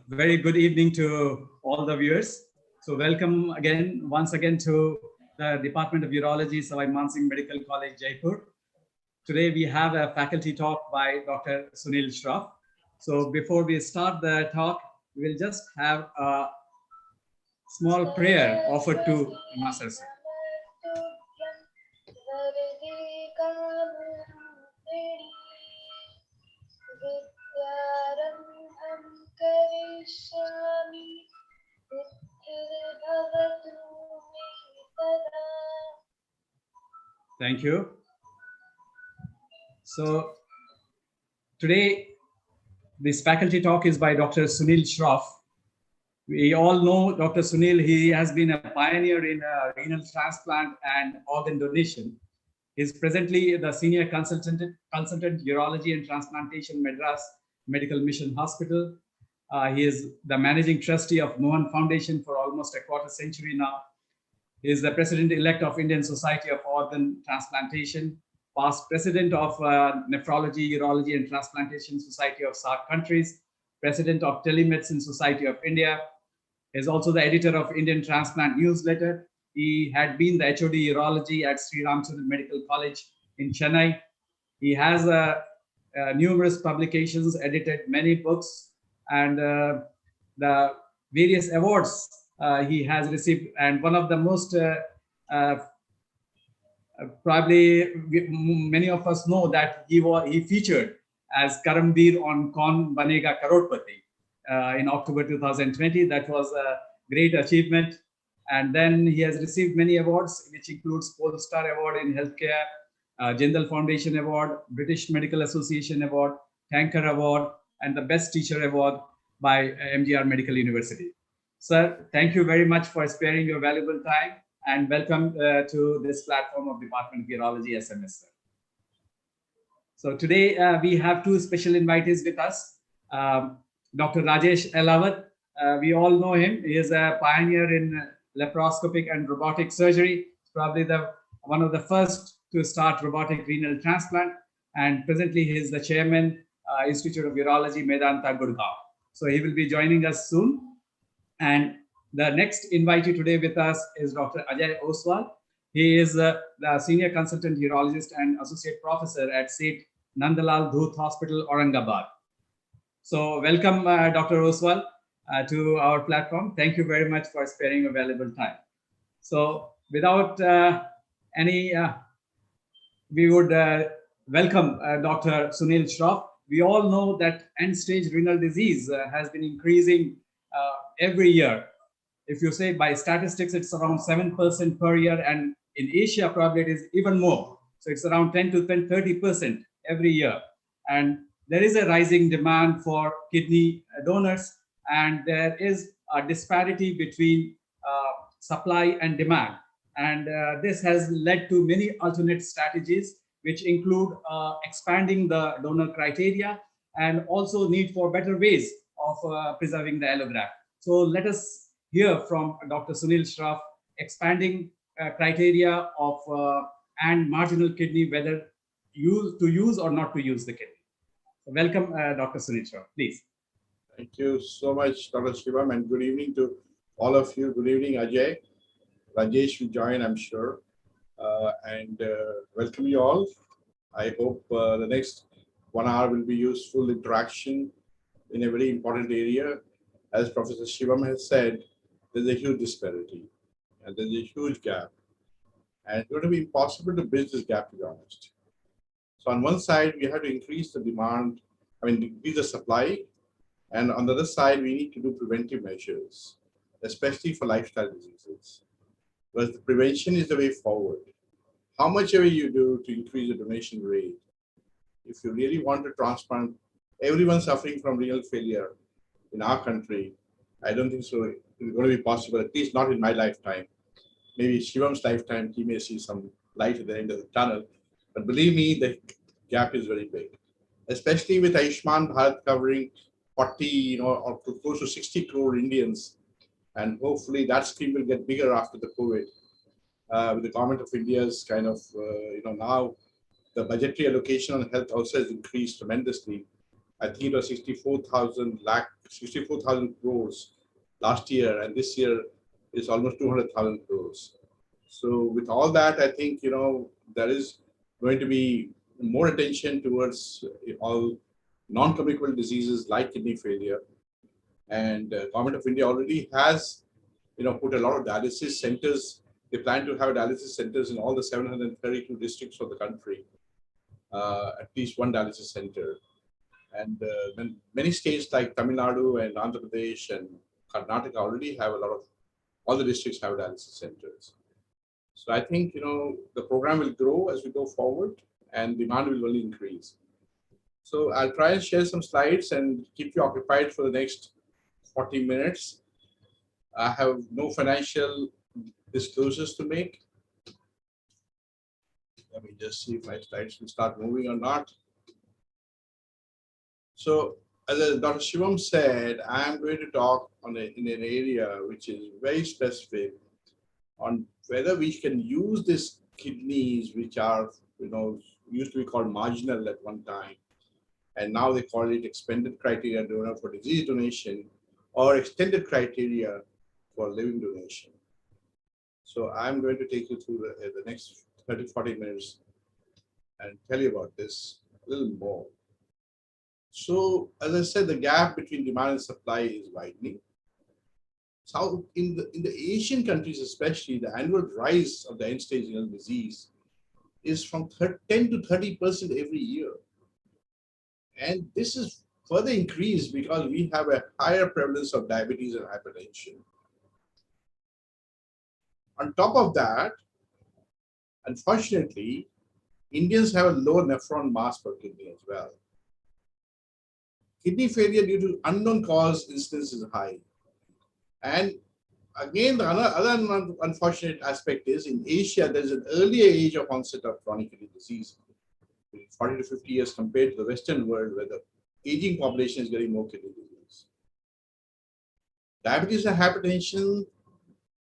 Very good evening to all the viewers. So welcome once again to the Department of Urology, Savai Mansingh Medical College, Jaipur. Today we have a faculty talk by Dr. Sunil Shroff. So before we start the talk, we will just have a small prayer offered to Master Sir. Thank you. So today, this faculty talk is by Dr. Sunil Shroff. We all know Dr. Sunil. He has been a pioneer in renal transplant and organ donation. He is presently the senior consultant urology and transplantation Madras Medical Mission Hospital. He is the managing trustee of Mohan Foundation for almost a quarter century now. He is the president-elect of Indian Society of Organ Transplantation, past president of Nephrology, Urology and Transplantation Society of SAARC countries, president of Telemedicine Society of India. He is also the editor of Indian Transplant Newsletter. He had been the HOD Urology at Sri Ramchandra Medical College in Chennai. He has numerous publications, edited many books, and the various awards he has received. And one of the most probably many of us know that he featured as Karambir on Kaun Banega Crorepati in October 2020. That was a great achievement. And then he has received many awards, which includes Polestar Award in Healthcare, Jindal Foundation Award, British Medical Association Award, Tanker Award, and the Best Teacher Award by MGR Medical University. Sir, thank you very much for sparing your valuable time, and welcome to this platform of Department of Urology SMS, sir. So today we have two special invitees with us. Dr. Rajesh Elawat, we all know him. He is a pioneer in laparoscopic and robotic surgery, probably one of the first to start robotic renal transplant. And presently he is the chairman, Institute of Urology, Medanta, Gurgaon. So he will be joining us soon. And the next invitee today with us is Dr. Ajay Oswal. He is the senior consultant urologist and associate professor at St. Nandalal Dhuth Hospital, Aurangabad. So welcome, Dr. Oswal, to our platform. Thank you very much for sparing your valuable time. So without we would welcome Dr. Sunil Shroff. We all know that end-stage renal disease has been increasing every year. If you say by statistics, it's around 7% per year, and in Asia, probably it is even more. So it's around 10 to 30% every year. And there is a rising demand for kidney donors, and there is a disparity between supply and demand. And this has led to many alternate strategies, which include expanding the donor criteria and also need for better ways of preserving the allograft. So let us hear from Dr. Sunil Shroff, expanding criteria of and marginal kidney, whether to use or not to use the kidney. So welcome, Dr. Sunil Shroff, please. Thank you so much, Dr. Shivam, and good evening to all of you. Good evening, Ajay. Rajesh will join, I'm sure. And welcome you all. I hope the next 1 hour will be useful interaction in a very important area. As Professor Shivam has said, there's a huge disparity and there's a huge gap. And it's going to be impossible to bridge this gap, to be honest. So on one side, we have to increase the demand, increase the supply. And on the other side, we need to do preventive measures, especially for lifestyle diseases. Because the prevention is the way forward. How much ever you do to increase the donation rate, if you really want to transplant everyone suffering from renal failure in our country, I don't think so it's going to be possible, at least not in my lifetime. Maybe Shivam's lifetime, he may see some light at the end of the tunnel. But believe me, the gap is very big, especially with Ayushman Bharat covering 40, or close to 60 crore Indians. And hopefully that scheme will get bigger after the COVID. With the government of India's kind of, now the budgetary allocation on health also has increased tremendously. I think it was 64,000 crores last year, and this year is almost 200,000 crores. So with all that, I think, there is going to be more attention towards all non-communicable diseases like kidney failure. And Government of India already has, put a lot of dialysis centers. They plan to have dialysis centers in all the 732 districts of the country, at least one dialysis center. And then many states like Tamil Nadu and Andhra Pradesh and Karnataka already have all the districts have dialysis centers. So I think, the program will grow as we go forward and demand will only increase. So I'll try and share some slides and keep you occupied for the next 40 minutes. I have no financial disclosures to make. Let me just see if my slides will start moving or not. So as Dr. Shivam said, I'm going to talk in an area which is very specific on whether we can use these kidneys, which are, used to be called marginal at one time, and now they call it expanded criteria donor for disease donation or extended criteria for living donation. So I'm going to take you through the next 30, 40 minutes and tell you about this a little more. So as I said, the gap between demand and supply is widening. So in the Asian countries, especially, the annual rise of the end-stage renal disease is from 10 to 30% every year. And this is further increased because we have a higher prevalence of diabetes and hypertension. On top of that, unfortunately, Indians have a low nephron mass per kidney as well. Kidney failure due to unknown cause incidence is high. And again, the other unfortunate aspect is in Asia, there's an earlier age of onset of chronic kidney disease, 40 to 50 years compared to the Western world, where the aging population is getting more kidney disease. Diabetes and hypertension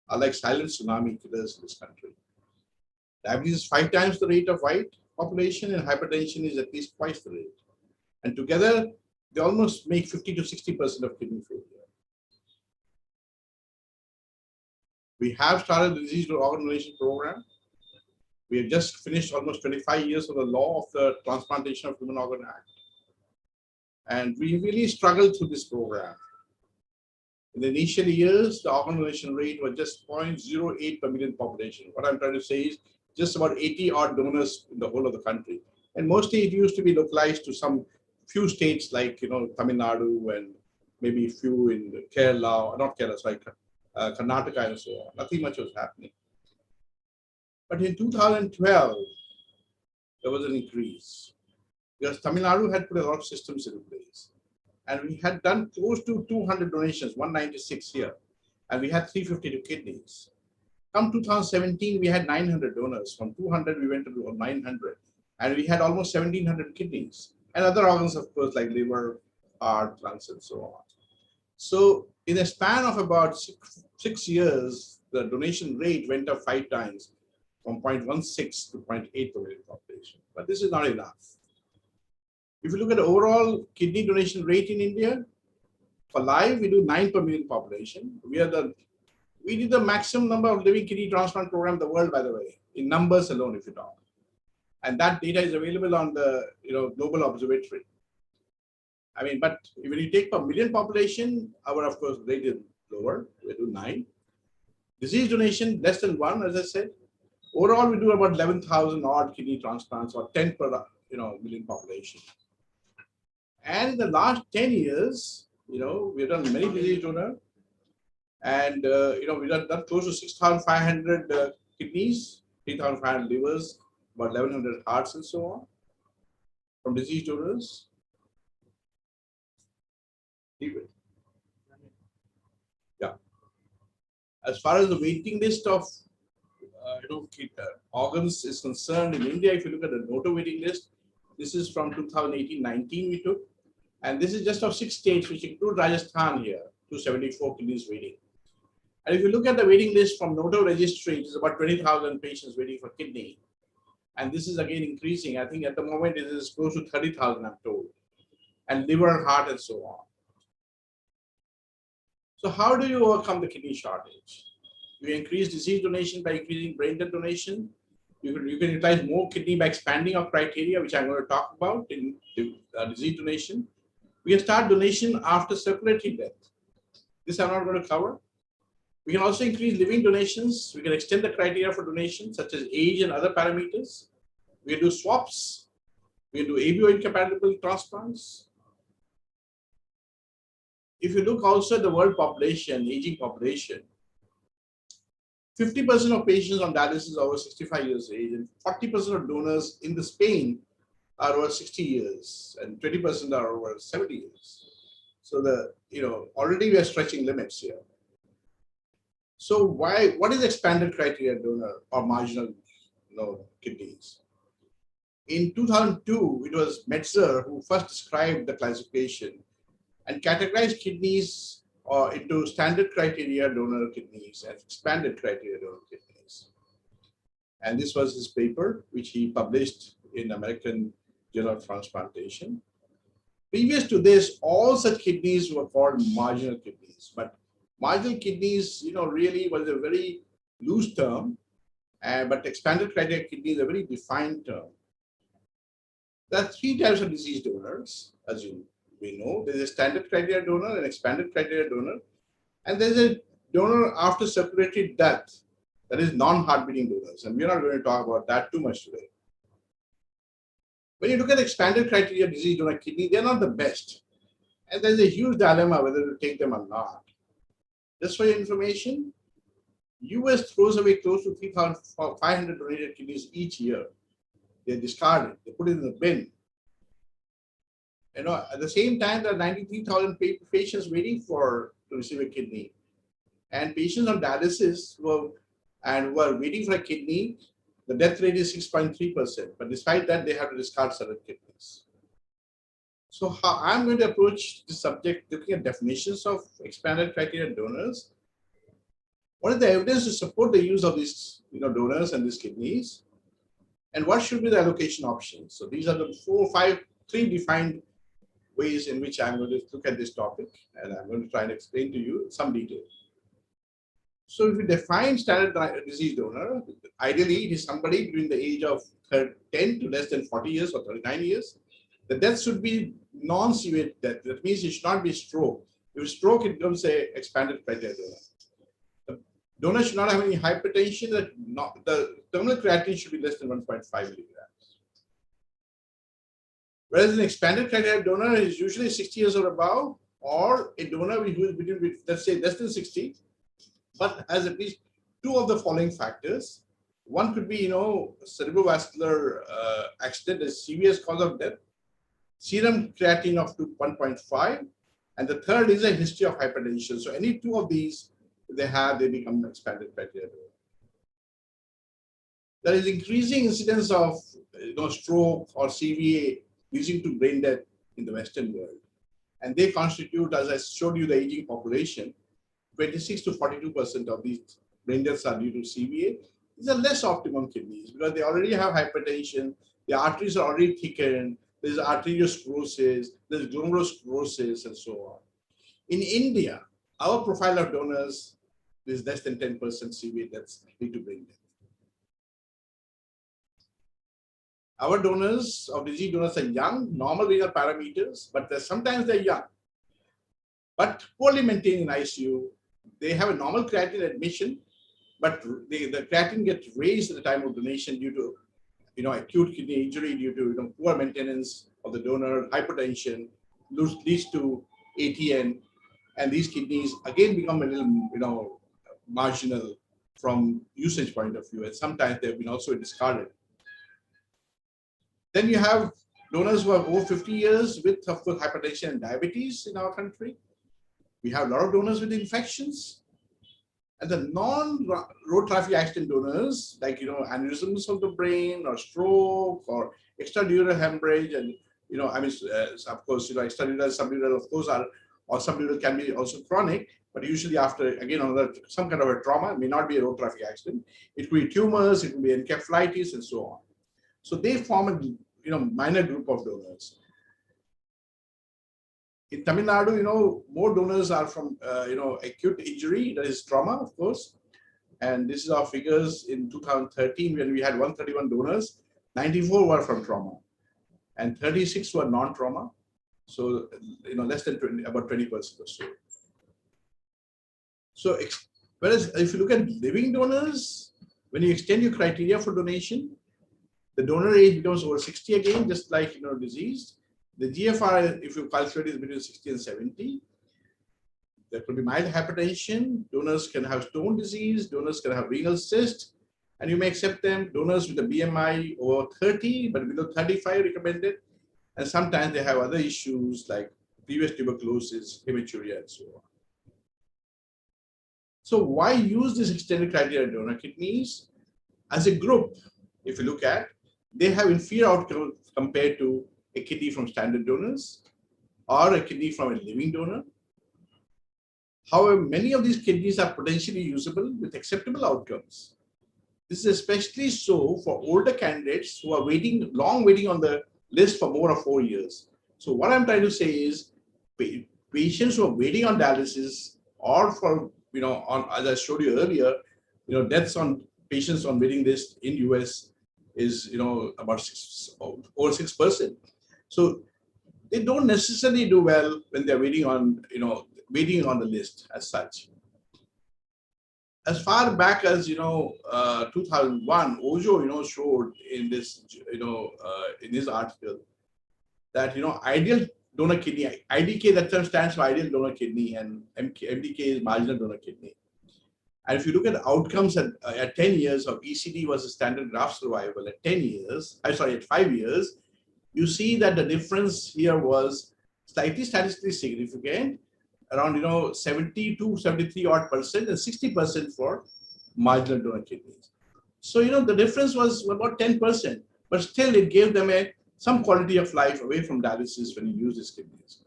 are like silent tsunami killers in this country. Diabetes is 5 times the rate of white population, and hypertension is at least twice the rate. And together, they almost make 50 to 60% of kidney failure. We have started the disease organ donation program. We have just finished almost 25 years of the law of the Transplantation of Human Organ Act. And we really struggled through this program. In the initial years, the organ donation rate was just 0.08 per million population. What I'm trying to say is just about 80 odd donors in the whole of the country. And mostly it used to be localized to some few states like, Tamil Nadu and maybe a few in Kerala, not Kerala, sorry, Karnataka and so on. Nothing much was happening. But in 2012, there was an increase because Tamil Nadu had put a lot of systems in place. And we had done close to 200 donations, 196 here, and we had 352 kidneys. Come 2017, we had 900 donors. From 200, we went to 900, and we had almost 1,700 kidneys and other organs, of course, like liver, heart, lungs, and so on. So in a span of about six years, the donation rate went up 5 times, from 0.16 to 0.8 per million population. But this is not enough. If you look at the overall kidney donation rate in India, for life, we do 9 per million population. We did the maximum number of living kidney transplant program in the world, by the way, in numbers alone, if you talk. And that data is available on the global observatory. I mean, but when you take per million population, our, of course, rate is lower. We do 9. Disease donation, less than 1, as I said. Overall, we do about 11,000 odd kidney transplants, or 10 per million population. And in the last 10 years, we've done many disease donor, and we've done close to 6,500 kidneys, 3,500 livers, about 1,100 hearts, and so on from disease donors. Yeah. As far as the waiting list of organs is concerned in India, if you look at the NOTO waiting list, this is from 2018-19 we took. And this is just of 6 states, which include Rajasthan here, 274 kidneys waiting. And if you look at the waiting list from NOTO registry, it is about 20,000 patients waiting for kidney. And this is again increasing. I think at the moment it is close to 30,000, I'm told. and liver and heart and so on. So how do you overcome the kidney shortage? You increase disease donation by increasing brain death donation. You can utilize more kidney by expanding our criteria, which I'm going to talk about in disease donation. We can start donation after circulatory death. This I'm not going to cover. We can also increase living donations. We can extend the criteria for donation, such as age and other parameters. We can do swaps. We can do ABO incompatible transplants. If you look also at the world population, aging population, 50% of patients on dialysis are over 65 years of age, and 40% of donors in the Spain are over 60 years, and 20% are over 70 years. So already we are stretching limits here. So what is expanded criteria donor or marginal kidneys? In 2002, it was Metzer who first described the classification and categorized kidneys into standard criteria donor kidneys and expanded criteria donor kidneys. And this was his paper, which he published in American Journal of Transplantation. Previous to this, all such kidneys were called marginal kidneys, but marginal kidneys, really was a very loose term, but expanded criteria kidney is a very defined term. There are three types of disease donors, as we know. There's a standard criteria donor, an expanded criteria donor, and there's a donor after circulatory death, that is non-heart beating donors, and we're not going to talk about that too much today. When you look at expanded criteria disease donor kidney, they're not the best, and there's a huge dilemma whether to take them or not. Just for your information, US throws away close to 3,500 donated kidneys each year. They're discarded, they put it in the bin. At the same time, there are 93,000 patients waiting to receive a kidney. And patients on dialysis who are waiting for a kidney, the death rate is 6.3%. But despite that, they have to discard certain kidneys. So how I'm going to approach this subject, looking at definitions of expanded criteria donors. What is the evidence to support the use of these donors and these kidneys? And what should be the allocation options? So these are the three defined ways in which I'm going to look at this topic, and I'm going to try and explain to you in some detail. So if we define standard disease donor, ideally it is somebody between the age of 10 to less than 40 years or 39 years. The death should be non-severe death. That means it should not be stroke. If stroke, it becomes a expanded criteria donor. The donor should not have any hypertension. The terminal creatinine should be less than 1.5 milligrams. Whereas an expanded criteria donor is usually 60 years or above, or a donor who is between, let's say, less than 60, but has at least two of the following factors. One could be, cerebrovascular accident, a serious cause of death, serum creatinine of 1.5, and the third is a history of hypertension. So any two of these, if they become expanded criteria donor. There is increasing incidence of stroke or CVA leading to brain death in the Western world. And they constitute, as I showed you, the aging population. 26 to 42% of these brain deaths are due to CVA. These are less optimum kidneys because they already have hypertension, the arteries are already thickened, there's arteriosclerosis, there's glomerulosclerosis, and so on. In India, our profile of donors is less than 10% CVA deaths due to brain death. Our donors of disease donors are young, normal renal parameters, but sometimes they're young, but poorly maintained in ICU. They have a normal creatinine admission, but the creatinine gets raised at the time of donation due to acute kidney injury, due to poor maintenance of the donor, hypertension, leads to ATN, and these kidneys again become a little marginal from usage point of view, and sometimes they've been also discarded. Then you have donors who are over 50 years with, of course, hypertension and diabetes in our country. We have a lot of donors with infections. And the non-road traffic accident donors, like, aneurysms of the brain or stroke or extradural hemorrhage, and, of course, extradural, subdural, of course, or subdural can be also chronic, but usually after, again, some kind of a trauma. It may not be a road traffic accident. It could be tumors, it could be encephalitis, and so on. So they form a minor group of donors. In Tamil Nadu, more donors are from, acute injury, that is trauma, of course. And this is our figures in 2013 when we had 131 donors, 94 were from trauma and 36 were non-trauma. So, less than 20, about 20% or so. So, whereas if you look at living donors, when you extend your criteria for donation, the donor age becomes over 60 again, just like, deceased. The GFR, if you calculate, is between 60 and 70. There could be mild hypertension. Donors can have stone disease. Donors can have renal cyst. And you may accept them. Donors with a BMI over 30, but below 35 recommended. And sometimes they have other issues like previous tuberculosis, hematuria, and so on. So why use this extended criteria donor kidneys? As a group, if you look at, they have inferior outcomes compared to a kidney from standard donors or a kidney from a living donor. However, many of these kidneys are potentially usable with acceptable outcomes. This is especially so for older candidates who are long waiting on the list for more of 4 years. So what I'm trying to say is patients who are waiting on dialysis or for, as I showed you earlier, deaths on patients on waiting list in US is, about over 6%. So they don't necessarily do well when they're waiting on the list as such. As far back as 2001, Ojo showed in this in his article that ideal donor kidney, IDK, that term stands for ideal donor kidney, and MDK is marginal donor kidney. And if you look at the outcomes at 10 years of ECD versus standard graft survival at 5 years, you see that the difference here was slightly statistically significant, around 70 to 73 odd percent and 60% for marginal donor kidneys. So the difference was about 10%, but still it gave them some quality of life away from dialysis when you use these kidneys.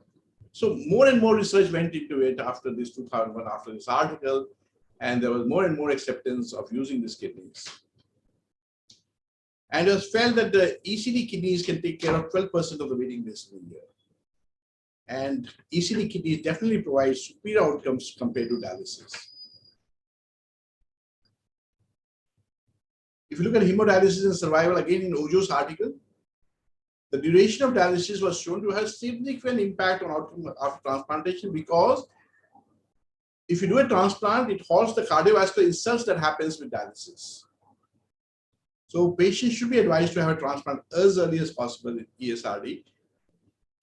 So more and more research went into it after this 2001, after this article, and there was more and more acceptance of using these kidneys. And it was felt that the ECD kidneys can take care of 12% of the waiting list in a year. And ECD kidneys definitely provide superior outcomes compared to dialysis. If you look at hemodialysis and survival, again in Ojo's article, the duration of dialysis was shown to have significant impact on outcome after transplantation, because if you do a transplant, it halts the cardiovascular insults that happens with dialysis. So patients should be advised to have a transplant as early as possible in ESRD.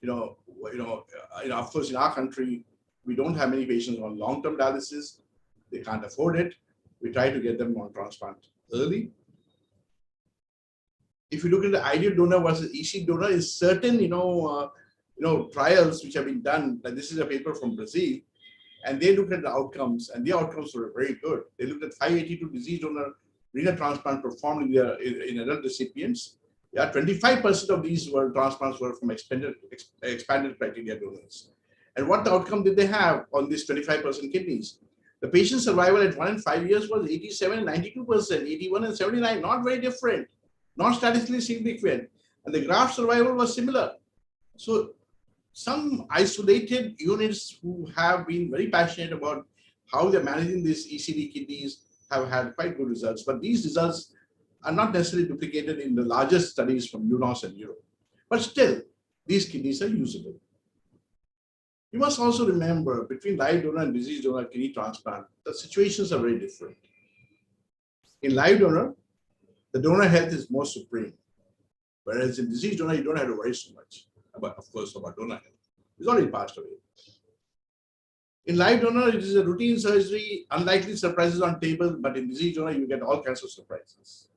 Of course, in our country, we don't have many patients on long-term dialysis. They can't afford it. We try to get them on transplant early. If you look at the ideal donor versus EC donor, is certain trials which have been done. Like this is a paper from Brazil, and they looked at the outcomes, and the outcomes were very good. They looked at 582 disease donor renal transplant performed in adult recipients. Yeah, 25% of these transplants were from expanded criteria donors. And what outcome did they have on these 25% kidneys? The patient survival at 1 and 5 years was 87 and 92%, 81 and 79, not very different, not statistically significant. And the graft survival was similar. So some isolated units who have been very passionate about how they're managing these ECD kidneys have had quite good results. But these results are not necessarily duplicated in the largest studies from UNOS and Europe. But still, these kidneys are usable. You must also remember, between live donor and disease donor kidney transplant, the situations are very different. In live donor, the donor health is more supreme. Whereas in disease donor, you don't have to worry so much about, of course, about donor health. It's already passed away. In live donor, it is a routine surgery, unlikely surprises on table, but in disease donor, you get all kinds of surprises.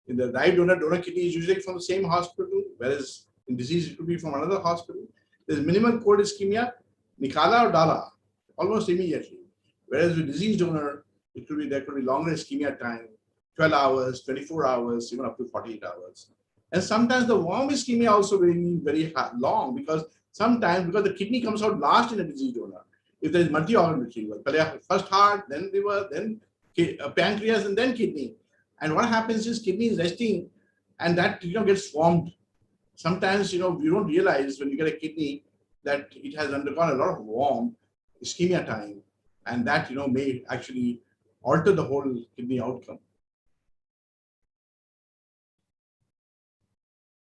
In the live donor, donor kidney is usually from the same hospital, whereas in disease, it could be from another hospital. There's minimal cold ischemia, Nikala or Dala, almost immediately. Whereas with disease donor, there could be longer ischemia time, 12 hours, 24 hours, even up to 48 hours. And sometimes the warm ischemia also very long, because sometimes the kidney comes out last in a disease donor. If there is multi-organ retrieval, first heart, then liver, then pancreas, and then kidney. And what happens is kidney is resting, and that gets formed. sometimes, you don't realize when you get a kidney that it has undergone a lot of warm ischemia time, and that, may actually alter the whole kidney outcome.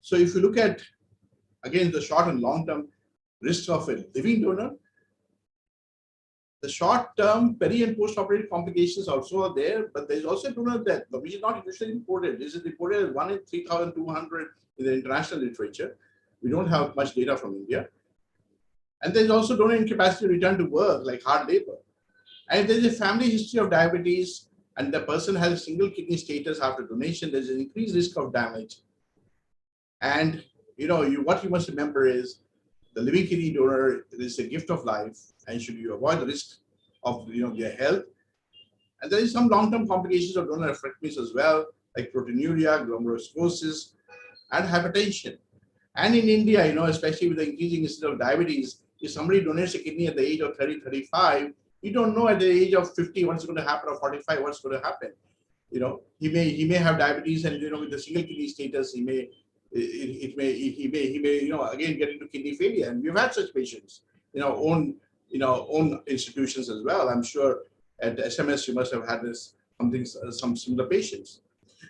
So if you look at, again, the short and long-term risks of a living donor, the short-term peri and post-operative complications also are there, but there's also a donor death, which is not usually reported. This is reported as 1 in 3,200 in the international literature. We don't have much data from India. And there's also donor incapacity to return to work, like hard labor. And if there's a family history of diabetes and the person has a single kidney status after donation, there's an increased risk of damage. And what you must remember is the living kidney donor is a gift of life, and should you avoid the risk of their health. And there is some long-term complications of donor nephrectomies as well, like proteinuria, glomerulosclerosis, and hypertension. And in India, especially with the increasing incidence of diabetes, if somebody donates a kidney at the age of 30, 35, you don't know at the age of 50 what's going to happen, or 45 what's going to happen. He may have diabetes, and with the single kidney status, he may again get into kidney failure. And we've had such patients in our own institutions as well. I'm sure at SMS you must have had some similar patients.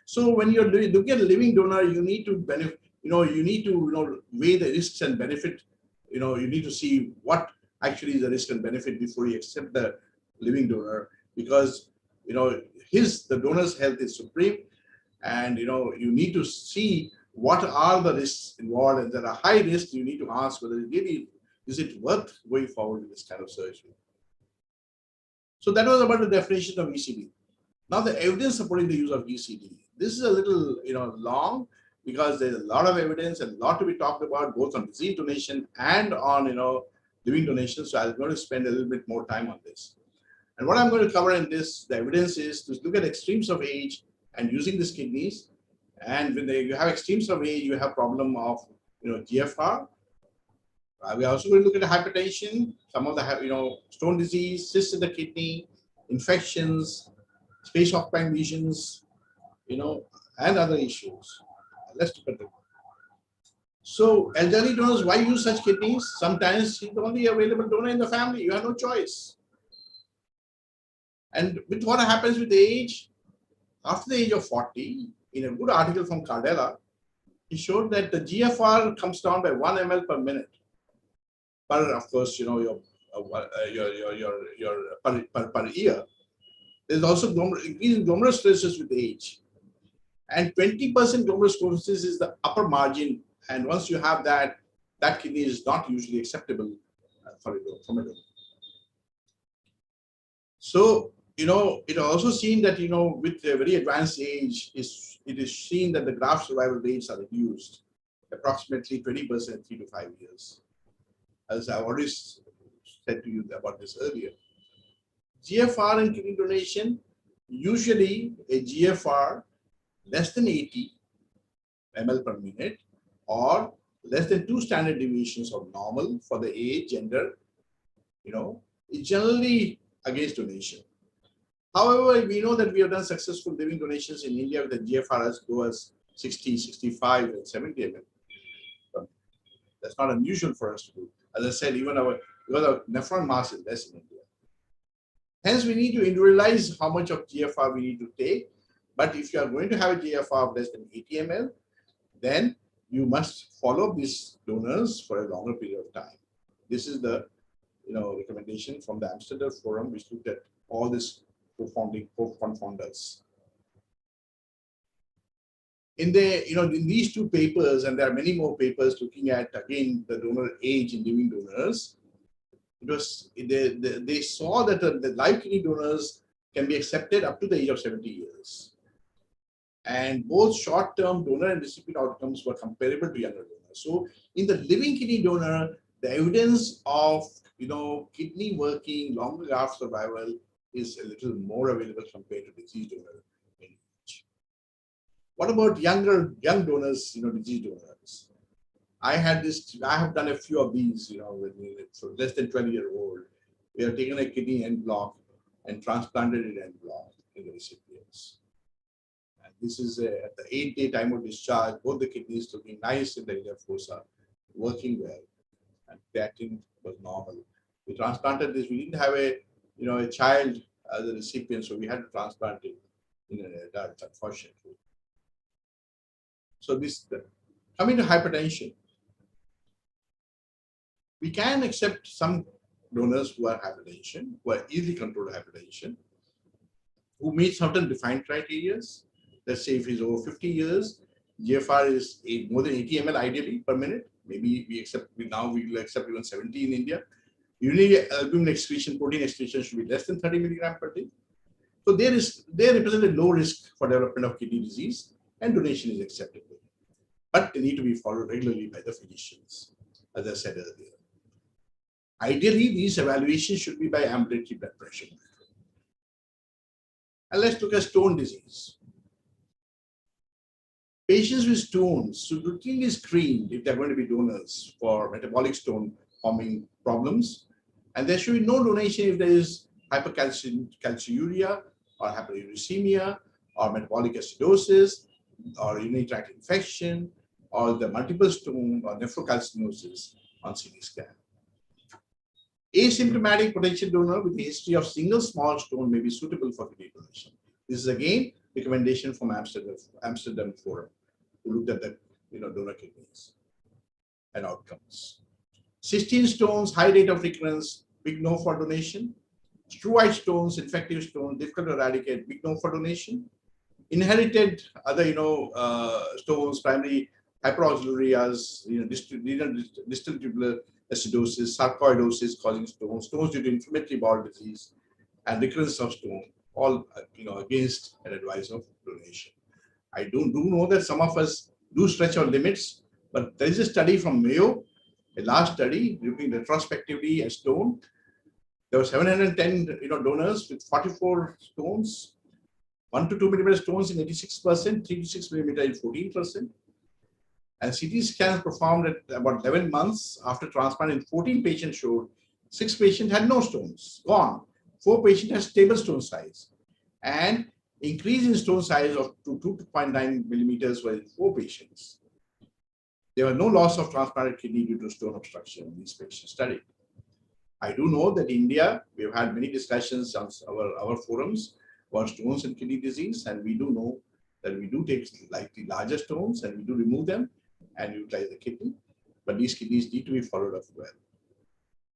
So when you're looking at a living donor, you need to benefit. You need to weigh the risks and benefit. You need to see what actually is the risk and benefit before you accept the living donor, because the donor's health is supreme, and you need to see what are the risks involved. And there are high risks. You need to ask whether is it worth going forward with this kind of surgery. So that was about the definition of ECD. Now the evidence supporting the use of ECD. This is a little long, because there's a lot of evidence and a lot to be talked about, both on disease donation and on living donation. So I'm going to spend a little bit more time on this. And what I'm going to cover in this, the evidence, is to look at extremes of age and using these kidneys. And when you have extremes of age, you have problem of GFR. We're also going to look at the hypertension, some of the stone disease, cysts in the kidney, infections, space-occupying lesions, and other issues. Let's look at them. So elderly donors, why use such kidneys? Sometimes he's the only available donor in the family. You have no choice. And with what happens with age, after the age of 40, in a good article from Cardella, he showed that the GFR comes down by 1 ml per minute. But of course, your per year. There's also increasing glomerulosclerosis with age. And 20% glomerulosclerosis is the upper margin. And once you have that, that kidney is not usually acceptable from a donor. So, it also seen that, with a very advanced age, it is seen that the graft survival rates are reduced approximately 20% 3 to 5 years. As I already said to you about this earlier. GFR in kidney donation, usually a GFR less than 80 ml per minute, or less than 2 standard deviations of normal for the age, gender, is generally against donation. However, we know that we have done successful living donations in India with the GFR as low as 60, 65, and 70 ml. That's not unusual for us to do. As I said, because our nephron mass is less in India. Hence, we need to individualize how much of GFR we need to take. But if you are going to have a GFR of less than 80 ml, then you must follow these donors for a longer period of time. This is the recommendation from the Amsterdam Forum, which looked at all these confounders. In these two papers, and there are many more papers looking at again the donor age in living donors, they saw that the live kidney donors can be accepted up to the age of 70 years. And both short-term donor and recipient outcomes were comparable to younger donors. So in the living kidney donor, the evidence of kidney working, longer graft survival is a little more available compared to deceased donor. What about young donors, deceased donors? I have done a few of these, so less than 12-year-old. We have taken a kidney end block and transplanted it end block in the recipients. And this is at the 8-day time of discharge, both the kidneys looking nice in the iliac fossa, working well, and creatinine was normal. We transplanted this. We didn't have a child as a recipient, so we had to transplant it in an adult, unfortunately. So coming to hypertension, we can accept some donors who are hypertension, who are easily controlled hypertension, who meet certain defined criteria. Let's say if he's over 50 years, GFR is more than 80 ml ideally per minute. Maybe we will accept even 70 in India. Usually albumin excretion, protein excretion should be less than 30 milligram per day. So they represent a low risk for development of kidney disease, and donation is acceptable. But they need to be followed regularly by the physicians, as I said earlier. Ideally, these evaluations should be by ambulatory blood pressure. And let's look at stone disease. Patients with stones should routinely screened if they're going to be donors for metabolic stone forming problems. And there should be no donation if there is hypercalciuria or hyperuricemia or metabolic acidosis or urinary tract infection or the multiple stone or nephrocalcinosis on CT scan. Asymptomatic potential donor with a history of single small stone may be suitable for kidney donation. This is again recommendation from Amsterdam Forum, who looked at the donor kidneys and outcomes. Cystine stones, high rate of recurrence, big no for donation. Struite stones, infective stones, difficult to eradicate, big no for donation. Inherited other stones, primary hyperoxalurias, distal tubular acidosis, sarcoidosis causing stones due to inflammatory bowel disease, and recurrence of stone, all against an advice of donation. I do know that some of us do stretch our limits, but there is a study from Mayo, a large study looking retrospectively at stone. There were 710 donors with 44 stones, 1 to 2 millimeter stones in 86%, 3 to 6 millimeter in 14%. And CT scans performed at about 11 months after transplant in 14 patients showed 6 patients had no stones, gone. 4 patients had stable stone size. And increase in stone size of to 2.9 millimeters were in 4 patients. There was no loss of transplanted kidney due to stone obstruction in these patients studied. I do know that in India, we've had many discussions on our forums about stones and kidney disease, and we do know that we do take slightly larger stones and we do remove them and utilize the kidney, but these kidneys need to be followed up well.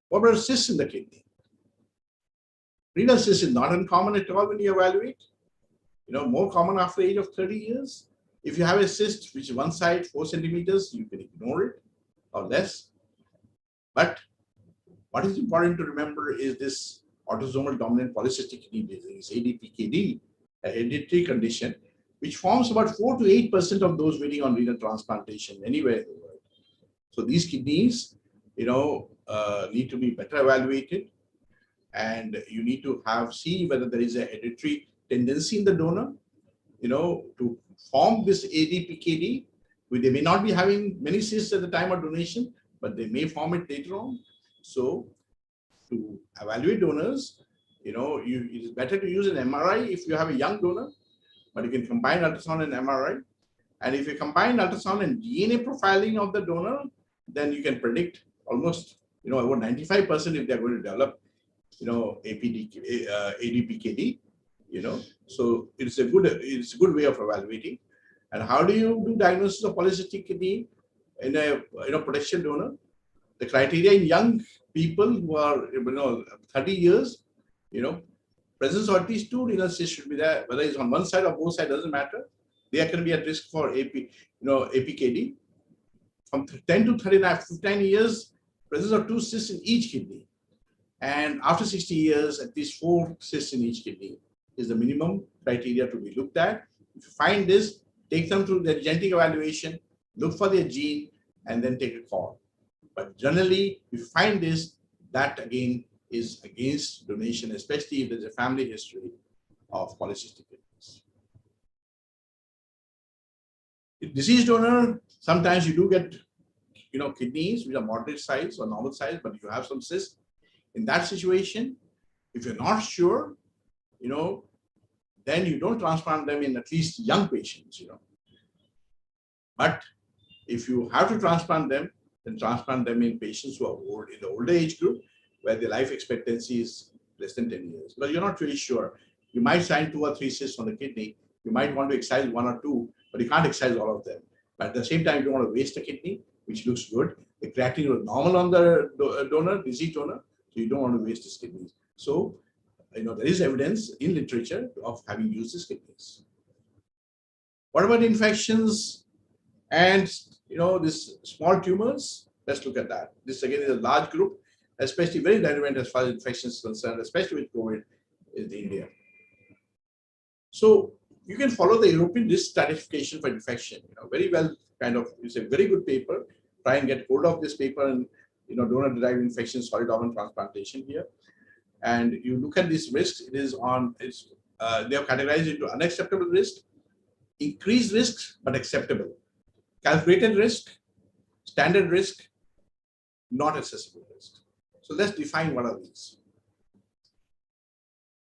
What about cysts in the kidney? Renal cyst is not uncommon at all when you evaluate. More common after the age of 30 years. If you have a cyst which is one side 4 centimeters, you can ignore it or less. But what is important to remember is this autosomal dominant polycystic kidney disease, ADPKD, a hereditary condition, which forms about 4 to 8% of those waiting on renal transplantation anywhere in the world. So these kidneys, need to be better evaluated, and you need to see whether there is a hereditary tendency in the donor, to form this ADPKD. They may not be having many cysts at the time of donation, but they may form it later on. So to evaluate donors, it is better to use an MRI if you have a young donor, but you can combine ultrasound and MRI. And if you combine ultrasound and DNA profiling of the donor, then you can predict almost, about 95% if they're going to develop, ADPKD, So it's a good way of evaluating. And how do you do diagnosis of polycystic kidney in a potential donor? The criteria in young people who are 30 years, presence of at least 2 renal cysts should be there. Whether it's on one side or both sides doesn't matter. They are going to be at risk for APKD. From 10 to 59 years, presence of 2 cysts in each kidney. And after 60 years, at least 4 cysts in each kidney is the minimum criteria to be looked at. If you find this, take them through the genetic evaluation, look for their gene, and then take a call. But generally, if you find this, that again is against donation, especially if there's a family history of polycystic kidneys. Deceased donor, sometimes you do get kidneys which are moderate size or normal size, but you have some cysts. In that situation, if you're not sure, then you don't transplant them in at least young patients, But if you have to transplant them, then transplant them in patients who are old, in the older age group, where the life expectancy is less than 10 years. But you're not really sure. You might find 2 or 3 cysts on the kidney. You might want to excise 1 or 2, but you can't excise all of them. But at the same time, you don't want to waste a kidney, which looks good. The creatinine was normal on the donor, deceased donor, so you don't want to waste his kidneys. So, there is evidence in literature of having used his kidneys. What about infections and these small tumors? Let's look at that. This again is a large group, especially very relevant as far as infections is concerned, especially with COVID in India. So you can follow the European risk stratification for infection. Very well, it's a very good paper. Try and get hold of this paper and donor-derived infection, solid organ transplantation here. And you look at these risks. They are categorized into unacceptable risk, increased risk but acceptable, calculated risk, standard risk, not accessible risk. So let's define what are these.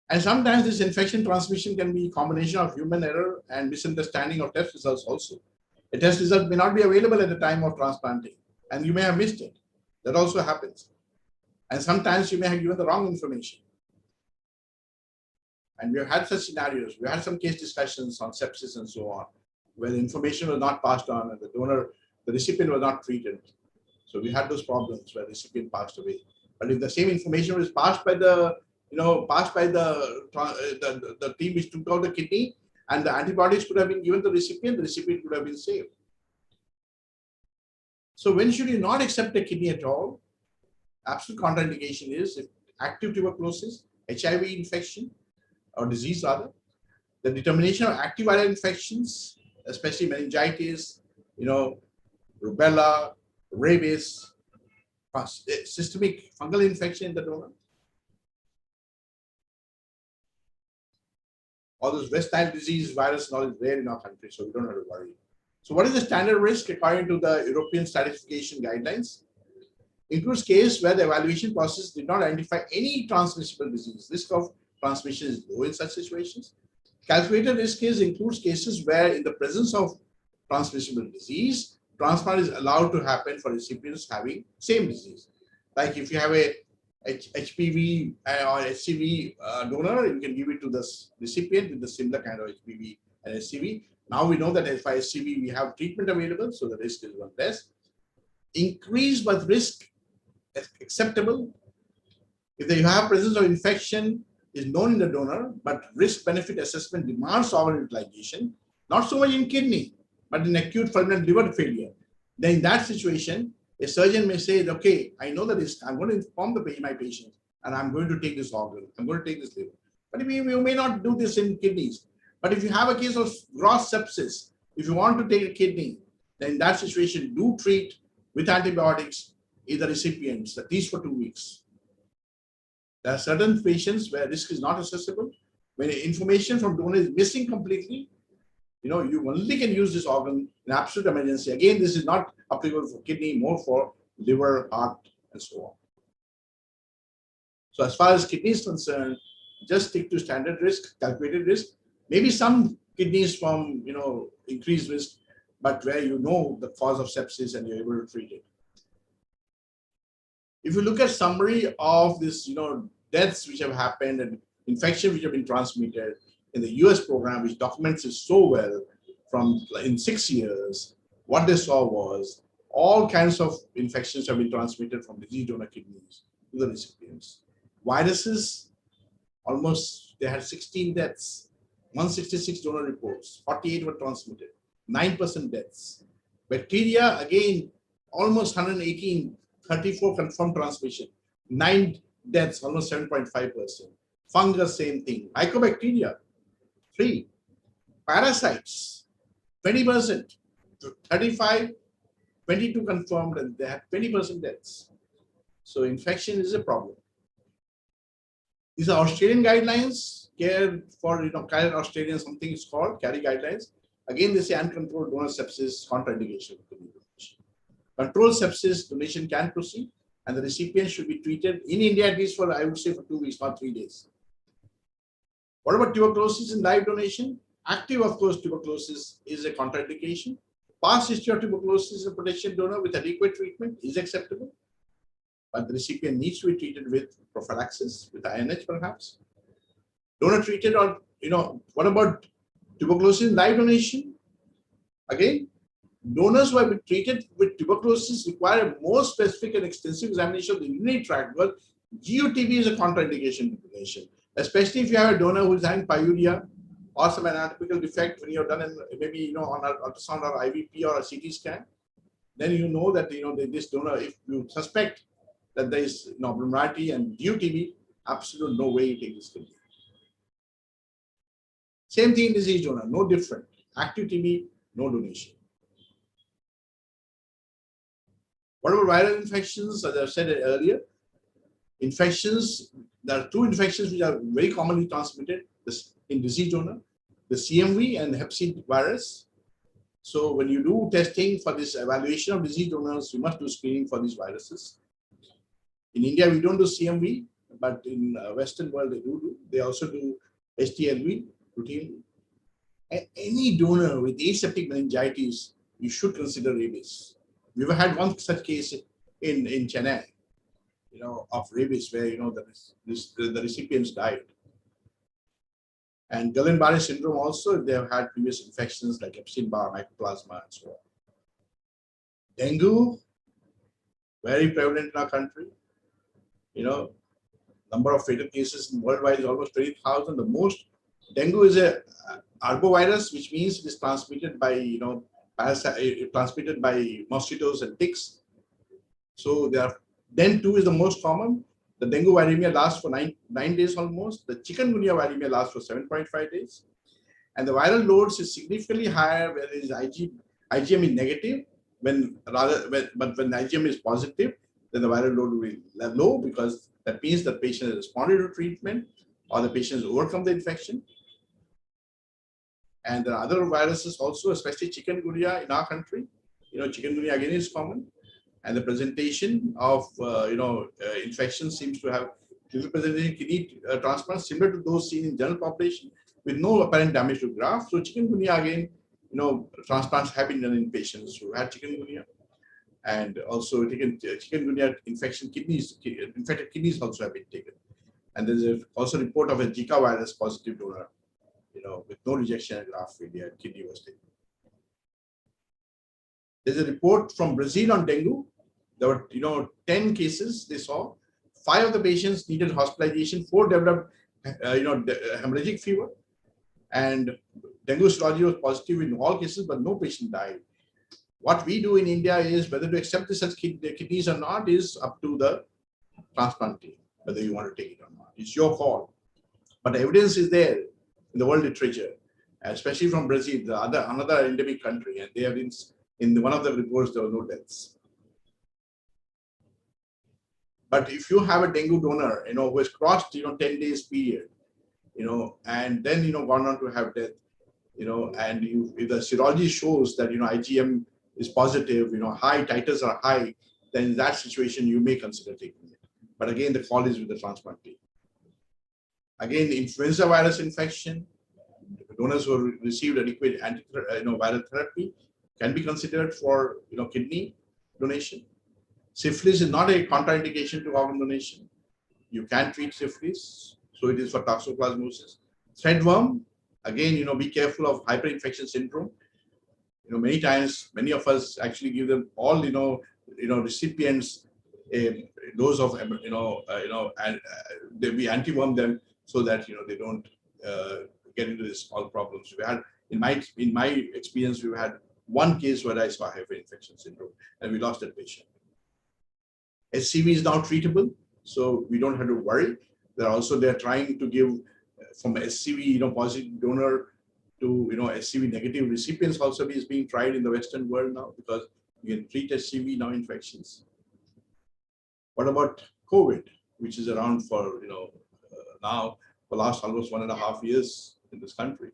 And sometimes this infection transmission can be a combination of human error and misunderstanding of test results also. A test result may not be available at the time of transplanting, and you may have missed it. That also happens. And sometimes you may have given the wrong information. And we have had such scenarios. We had some case discussions on sepsis and so on, where the information was not passed on and the recipient was not treated. So we had those problems where the recipient passed away. But if the same information was passed by the team which took out the kidney, and the antibodies could have been given to the recipient could have been saved. So when should you not accept a kidney at all? Absolute contraindication is if active tuberculosis, HIV infection, or disease rather, the determination of active viral infections, especially meningitis, rubella, rabies, systemic fungal infection in the donor, all those West Nile disease virus knowledge is rare in our country, so we don't have to worry. So what is the standard risk according to the European stratification guidelines? Includes case where the evaluation process did not identify any transmissible disease. Risk of transmission is low in such situations. Calculated risk case includes cases where in the presence of transmissible disease, transplant is allowed to happen for recipients having same disease. Like if you have a HPV or HCV donor, you can give it to the recipient with the similar kind of HPV and HCV. Now we know that for HCV we have treatment available, so the risk is one less. Increase but risk acceptable. If you have presence of infection is known in the donor, but risk-benefit assessment demands organ utilization, not so much in kidney, but in acute fulminant liver failure. Then in that situation, a surgeon may say, okay, I know the risk, I'm going to inform my patient, and I'm going to take this organ, I'm going to take this liver. But you may not do this in kidneys. But if you have a case of gross sepsis, if you want to take a kidney, then in that situation, do treat with antibiotics in the recipients, at least for 2 weeks. There are certain patients where risk is not accessible. When information from donor is missing completely, you only can use this organ in absolute emergency. Again, this is not applicable for kidney, more for liver, heart, and so on. So as far as kidney is concerned, just stick to standard risk, calculated risk. Maybe some kidneys from increased risk, but where the cause of sepsis and you're able to treat it. If you look at summary of this, deaths which have happened and infections which have been transmitted in the US program, which documents it so well in 6 years, what they saw was all kinds of infections have been transmitted from diseased donor kidneys to the recipients. Viruses, they had 16 deaths, 166 donor reports, 48 were transmitted, 9% deaths. Bacteria, again, almost 118, 34 confirmed transmission, 9 deaths, almost 7.5%. Fungus, same thing. Mycobacteria, 3. Parasites, 20%, 35, 22 confirmed, and they had 20% deaths. So infection is a problem. These are Australian guidelines, care for Australian, something is called CARI guidelines. Again, they say uncontrolled donor sepsis contraindication. Controlled sepsis donation can proceed, and the recipient should be treated in India at least for, I would say, for 2 weeks, not 3 days. What about tuberculosis in live donation? Active, of course, tuberculosis is a contraindication. Past history of tuberculosis in a potential donor with adequate treatment is acceptable, but the recipient needs to be treated with prophylaxis, with INH perhaps. Donor treated, or what about tuberculosis in live donation? Again, donors who have been treated with tuberculosis require a more specific and extensive examination of the urinary tract, because GUTB is a contraindication to donation, especially if you have a donor who is having pyuria or some anatomical defect when you're done in maybe on an ultrasound or IVP or a CT scan. Then you know that this donor, if you suspect that there is abnormality and GUTB, absolutely no way you take this kidney. Same thing in disease donor, no different. Active TB, no donation. What about viral infections? As I said earlier, infections, there are two infections which are very commonly transmitted in disease donor, the CMV and Hep C virus. So when you do testing for this evaluation of disease donors, you must do screening for these viruses. In India, we don't do CMV, but in Western world, they do. They also do HTLV routinely. And any donor with aseptic meningitis, you should consider rabies. We've had one such case in Chennai, of rabies, where the recipients died. And Guillain-Barré syndrome also, if they have had previous infections like Epstein-Barr, mycoplasma, and so on. Dengue, very prevalent in our country. Number of fatal cases worldwide is almost 20,000. The most dengue is a arbovirus, which means it is transmitted by transmitted by mosquitoes and ticks. So then 2 is the most common. The dengue viremia lasts for 9 days almost. The chikungunya viremia lasts for 7.5 days. And the viral loads is significantly higher when it is IgM is negative, but when IgM is positive, then the viral load will be low, because that means the patient has responded to treatment or the patient has overcome the infection. And there are other viruses also, especially chikungunya in our country. Chikungunya again is common. And the presentation of infection seems to have presentation kidney transplants similar to those seen in general population, with no apparent damage to graft. So chikungunya again, transplants have been done in patients who had chikungunya, and also chikungunya infected kidneys also have been taken. And there's also a report of a Zika virus positive donor, with no rejection and graft failure, and kidney was taken. There's a report from Brazil on dengue. There were 10 cases they saw. 5 of the patients needed hospitalization. 4 developed hemorrhagic fever, and dengue serology was positive in all cases, but no patient died. What we do in India is whether to accept such kidneys or not is up to the transplant team, whether you want to take it or not. It's your call. But the evidence is there in the world literature, especially from Brazil, another endemic country, and they have been, in one of the reports there were no deaths. But if you have a dengue donor, who has crossed, 10 days period, and then, gone on to have death, and if the serology shows that, IgM is positive, high titers are high, then in that situation, you may consider taking it. But again, the call is with the transplant team. Again, influenza virus infection, donors who received adequate viral therapy can be considered for, kidney donation. Syphilis is not a contraindication to organ donation. You can treat syphilis, so it is for toxoplasmosis. Threadworm, again, be careful of hyperinfection syndrome. Many times, many of us actually give them all, recipients a dose of, and we anti-worm them so that they don't get into this all problems. We had in my experience, we had one case where I saw hyperinfection syndrome, and we lost that patient. SCV is now treatable, so we don't have to worry. They're trying to give from SCV, positive donor to SCV negative recipients also is being tried in the Western world now, because you can treat SCV now infections. What about COVID, which is around for now for last almost 1.5 years in this country?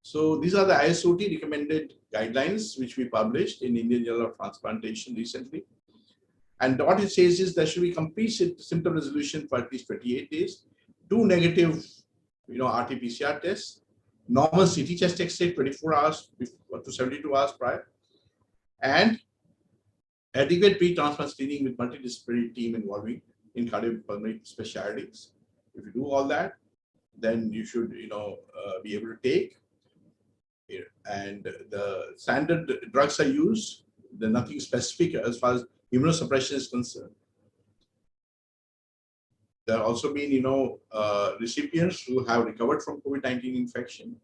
So these are the ISOT recommended guidelines which we published in Indian Journal of Transplantation recently. And what it says is there should be complete symptom resolution for at least 28 days, 2 negative RT-PCR test, normal CT chest X-ray 24 hours to 72 hours prior, and adequate pre-transplant screening with multidisciplinary team involving in cardiopulmonary specialties. If you do all that, then you should, be able to take. And the standard drugs are used. There's nothing specific as far as immunosuppression is concerned. There have also been, recipients who have recovered from COVID-19 infection.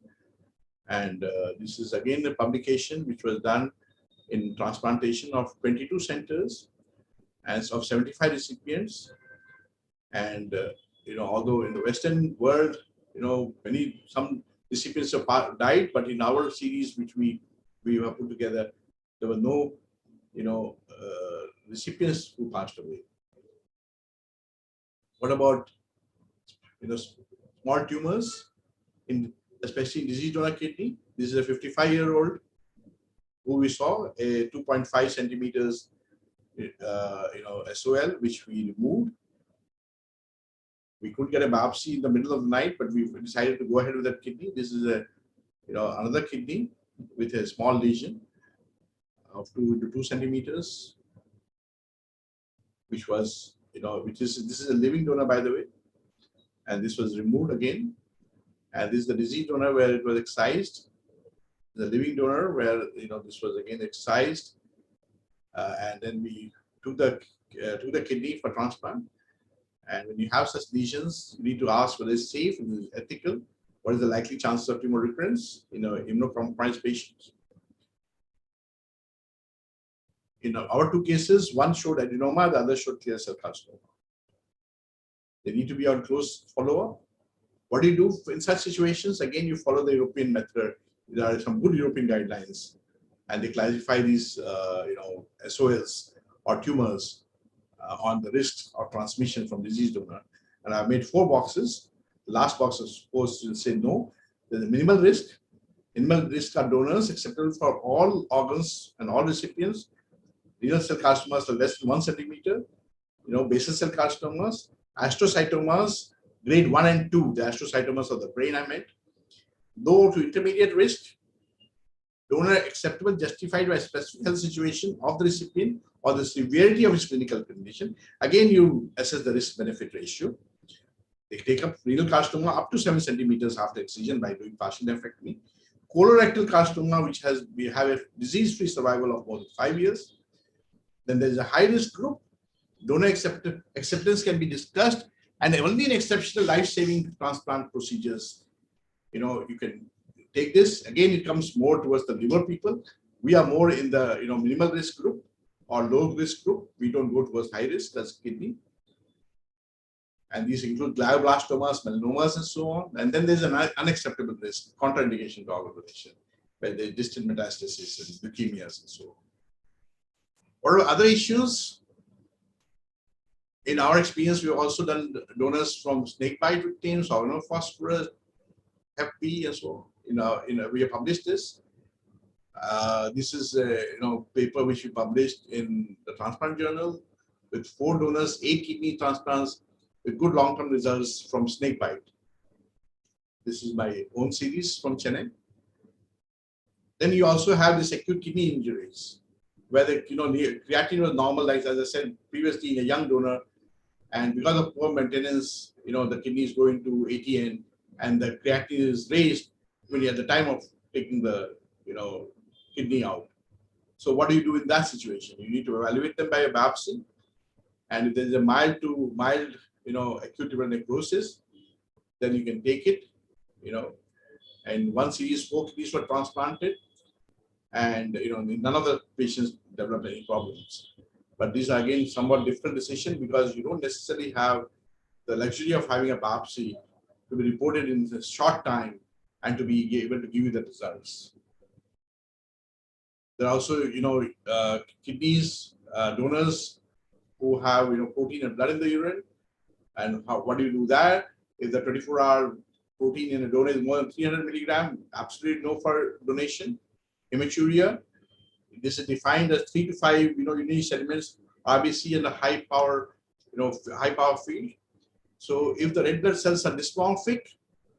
And this is again a publication which was done in transplantation of 22 centers and of 75 recipients. And, although in the Western world, some recipients have died, but in our series, which we have put together, there were no, recipients who passed away. What about, small tumors, especially in diseased donor kidney? This is a 55-year-old who we saw a 2.5 centimeters, SOL, which we removed. We could get a biopsy in the middle of the night, but we decided to go ahead with that kidney. This is a, another kidney with a small lesion of 2 to 2 centimeters, which was, this is a living donor, by the way, and this was removed again. And this is the diseased donor where it was excised. The living donor where, this was again excised, and then we took the kidney for transplant. And when you have such lesions, you need to ask whether it's safe, whether it's ethical, what is the likely chances of tumor recurrence in immunocompromised patients. In our 2 cases, one showed adenoma, the other showed clear cell carcinoma. They need to be on close follow-up. What do you do in such situations? Again, you follow the European method. There are some good European guidelines, and they classify these, SOLs or tumors on the risk of transmission from diseased donor. And I've made 4 boxes. The last box is supposed to say no. There's a minimal risk. Minimal risk are donors acceptable for all organs and all recipients. Renal cell carcinomas are less than 1 centimeter. Basal cell carcinomas, astrocytomas, grade 1 and 2. The astrocytomas of the brain I meant. Low to intermediate risk, donor acceptable justified by specific health situation of the recipient or the severity of his clinical condition. Again, you assess the risk-benefit ratio. They take up renal carcinoma up to 7 centimeters after excision by doing partial nephrectomy. Colorectal carcinoma, which we have a disease-free survival of more than 5 years. Then there's a high-risk group. Donor acceptance can be discussed, and only in exceptional life-saving transplant procedures, you can take this. Again, it comes more towards the liver people. We are more in the minimal risk group or low risk group. We don't go towards high risk, that's kidney. And these include glioblastomas, melanomas, and so on. And then there's an unacceptable risk, contraindication to organ donation, where there's distant metastasis and leukemias and so on. What are other issues? In our experience, we've also done donors from snakebite victims, organophosphorus, Hep B, and so on. We have published this. This is a paper which we published in the Transplant Journal with 4 donors, 8 kidney transplants with good long-term results from snakebite. This is my own series from Chennai. Then you also have this acute kidney injuries, where the creatinine was normal, like as I said previously, in a young donor, and because of poor maintenance, the kidney is going to ATN, and the creatinine is raised when at the time of taking the kidney out. So what do you do in that situation? You need to evaluate them by a biopsy, and if there is a mild to mild acute liver necrosis, then you can take it. And 1 series 4 kidneys were transplanted, and none of the patients developed any problems. But these are again somewhat different decision, because you don't necessarily have the luxury of having a biopsy to be reported in a short time and to be able to give you the results. There are also kidneys donors who have protein and blood in the urine. And what do you do there? If the 24-hour protein in a donor is more than 300 milligram, absolutely no for donation. Hematuria, this is defined as 3 to 5 unique sediments, RBC, and a high power field. So if the red blood cells are dysmorphic,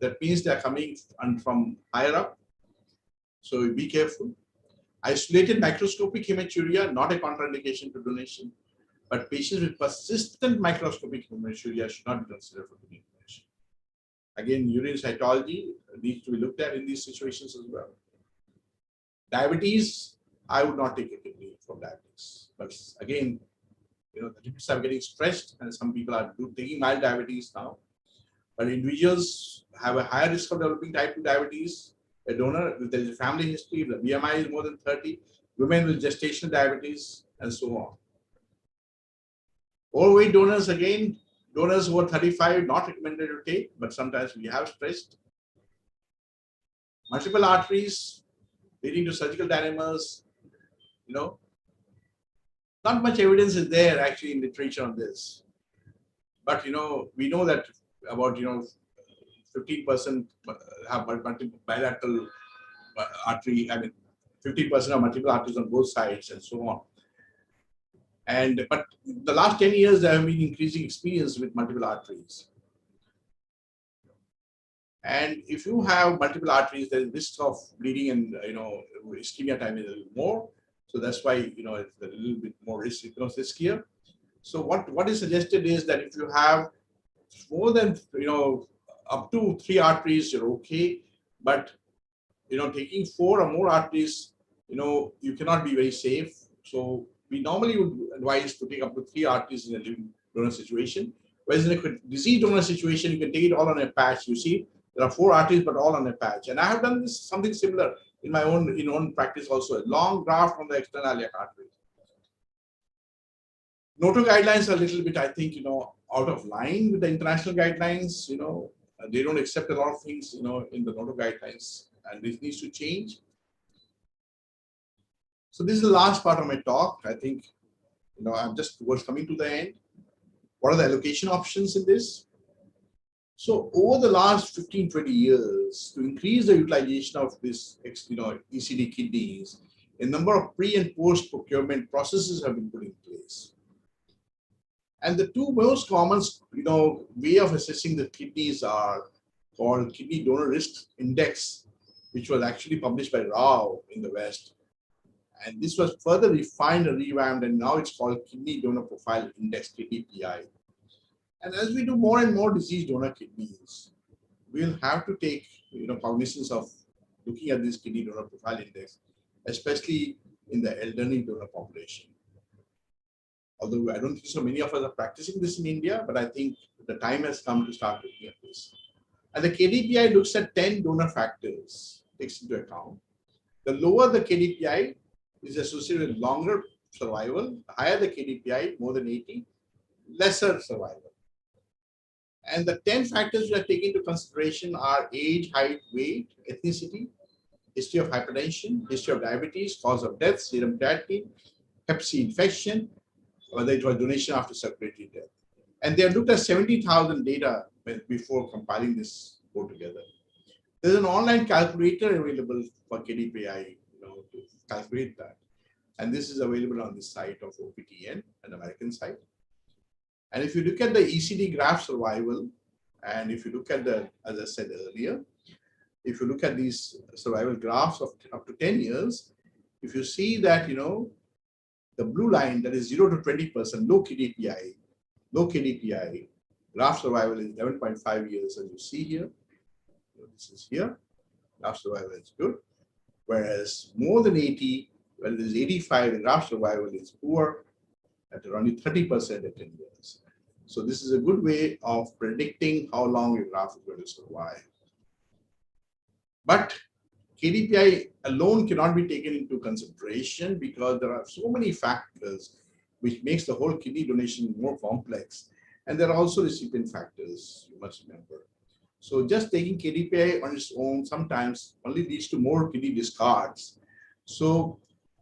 That means they're coming from higher up. So be careful. Isolated microscopic hematuria, not a contraindication to donation, but patients with persistent microscopic hematuria should not be considered for kidney donation. Again, urine cytology needs to be looked at in these situations as well. Diabetes, I would not take a kidney for diabetes. But again, the limits are getting stretched, and some people are taking mild diabetes now. But individuals have a higher risk of developing type 2 diabetes. A donor, if there is a family history, if the BMI is more than 30, women with gestational diabetes, and so on. Overweight donors, again, donors who are 35, not recommended to take, but sometimes we have stressed. Multiple arteries leading to surgical dilemmas, not much evidence is there actually in literature on this. But, we know that about, 15% have multiple bilateral artery, 15% have multiple arteries on both sides and so on. But the last 10 years, there have been increasing experience with multiple arteries. And if you have multiple arteries, there is risk of bleeding and, ischemia time is a little more. So that's why, it's a little bit more riskier. So what is suggested is that if you have more than, up to 3 arteries, you're okay. But, taking 4 or more arteries, you cannot be very safe. So we normally would advise to take up to 3 arteries in a living donor situation. Whereas in a diseased donor situation, you can take it all on a patch. You see, there are 4 arteries, but all on a patch. And I have done this something similar in my own practice also. A long graft from the external iliac artery. NOTO guidelines are a little bit, I think, out of line with the international guidelines. They don't accept a lot of things, in the NOTO guidelines, and this needs to change. So this is the last part of my talk. I think, I'm just coming to the end. What are the allocation options in this? So over the last 15, 20 years, to increase the utilization of this, ECD kidneys, a number of pre and post procurement processes have been put in place. And the 2 most common, way of assessing the kidneys are called Kidney Donor Risk Index, which was actually published by Rao in the West. And this was further refined and revamped, and now it's called Kidney Donor Profile Index, KDPI. And as we do more and more diseased donor kidneys, we'll have to take, cognizance of looking at this Kidney Donor Profile Index, especially in the elderly donor population. Although I don't think so many of us are practicing this in India, but I think the time has come to start looking at this. And the KDPI looks at 10 donor factors, takes into account. The lower the KDPI is associated with longer survival. The higher the KDPI, more than 80, lesser survival. And the 10 factors we are taking into consideration are age, height, weight, ethnicity, history of hypertension, history of diabetes, cause of death, serum creatinine, hep C infection, whether it was donation after circulatory death. And they have looked at 70,000 data before compiling this altogether. There's an online calculator available for KDPI, to calculate that. And this is available on the site of OPTN, an American site. And if you look at the ECD graft survival, and if you look at as I said earlier, if you look at these survival graphs of up to 10 years, if you see that, the blue line, that is 0 to 20%, low KDPI, graft survival is 11.5 years, as you see here. This is here, graft survival is good. Whereas more than 80, when it is 85, the graft survival is poor at around 30% at 10 years. So this is a good way of predicting how long your graft is going to survive. But KDPI alone cannot be taken into consideration because there are so many factors which makes the whole kidney donation more complex. And there are also recipient factors, you must remember. So just taking KDPI on its own sometimes only leads to more kidney discards. So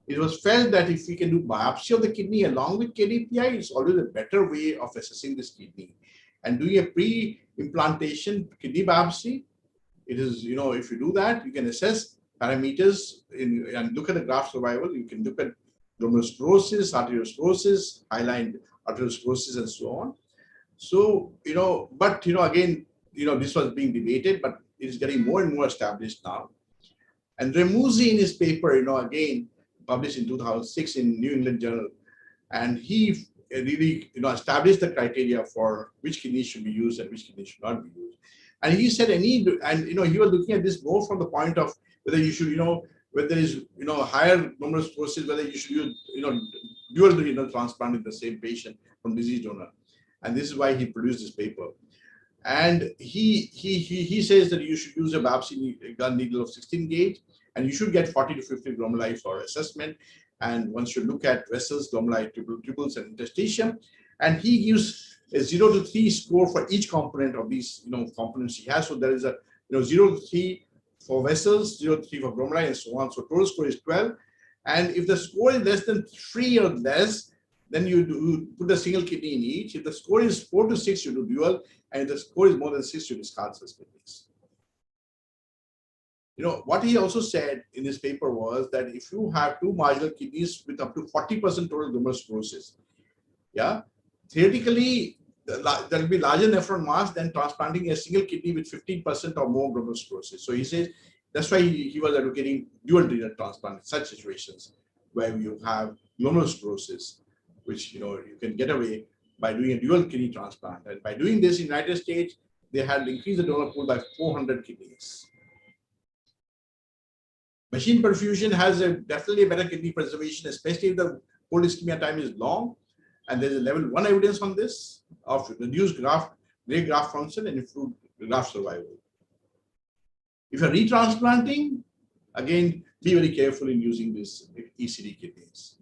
it was felt that if we can do biopsy of the kidney along with KDPI, it's always a better way of assessing this kidney. And doing a pre-implantation kidney biopsy, it is, if you do that, you can assess parameters and look at the graft survival. You can look at glomerulosclerosis, arteriosclerosis, high-line arteriosclerosis, and so on. So, but, again, this was being debated, but is getting more and more established now. And Remuzi in his paper, again, published in 2006 in New England Journal, and he really, established the criteria for which kidneys should be used and which kidneys should not be used. And he said he was looking at this more from the point of whether you should, whether there is, higher numerous sclerosis, whether you should use, dual renal transplant in the same patient from disease donor. And this is why he produced this paper. And he says that you should use a biopsy gun needle of 16 gauge, and you should get 40 to 50 glomeruli for assessment. And one should look at vessels, glomeruli, tubules, and interstitium. And he gives a 0 to 3 score for each component of these, components he has. So there is a, 0 to 3 for vessels, 0 to 3 for glomeruli, and so on. So total score is 12. And if the score is less than 3 or less, then you put a single kidney in each. If the score is 4 to 6, you do dual. And if the score is more than 6, you discard such kidneys. What he also said in this paper was that if you have 2 marginal kidneys with up to 40% total glomerular sclerosis, theoretically, there will be larger nephron mass than transplanting a single kidney with 15% or more glomerular sclerosis. So he says that's why he was advocating dual renal transplant in such situations where you have glomerular sclerosis, which you can get away by doing a dual kidney transplant. And by doing this in the United States, they had increased the donor pool by 400 kidneys. Machine perfusion has definitely a better kidney preservation, especially if the cold ischemia time is long. And there's a level 1 evidence on this of reduced gray graft function and improved graft survival. If you're retransplanting, again, be very careful in using these ECD kidneys.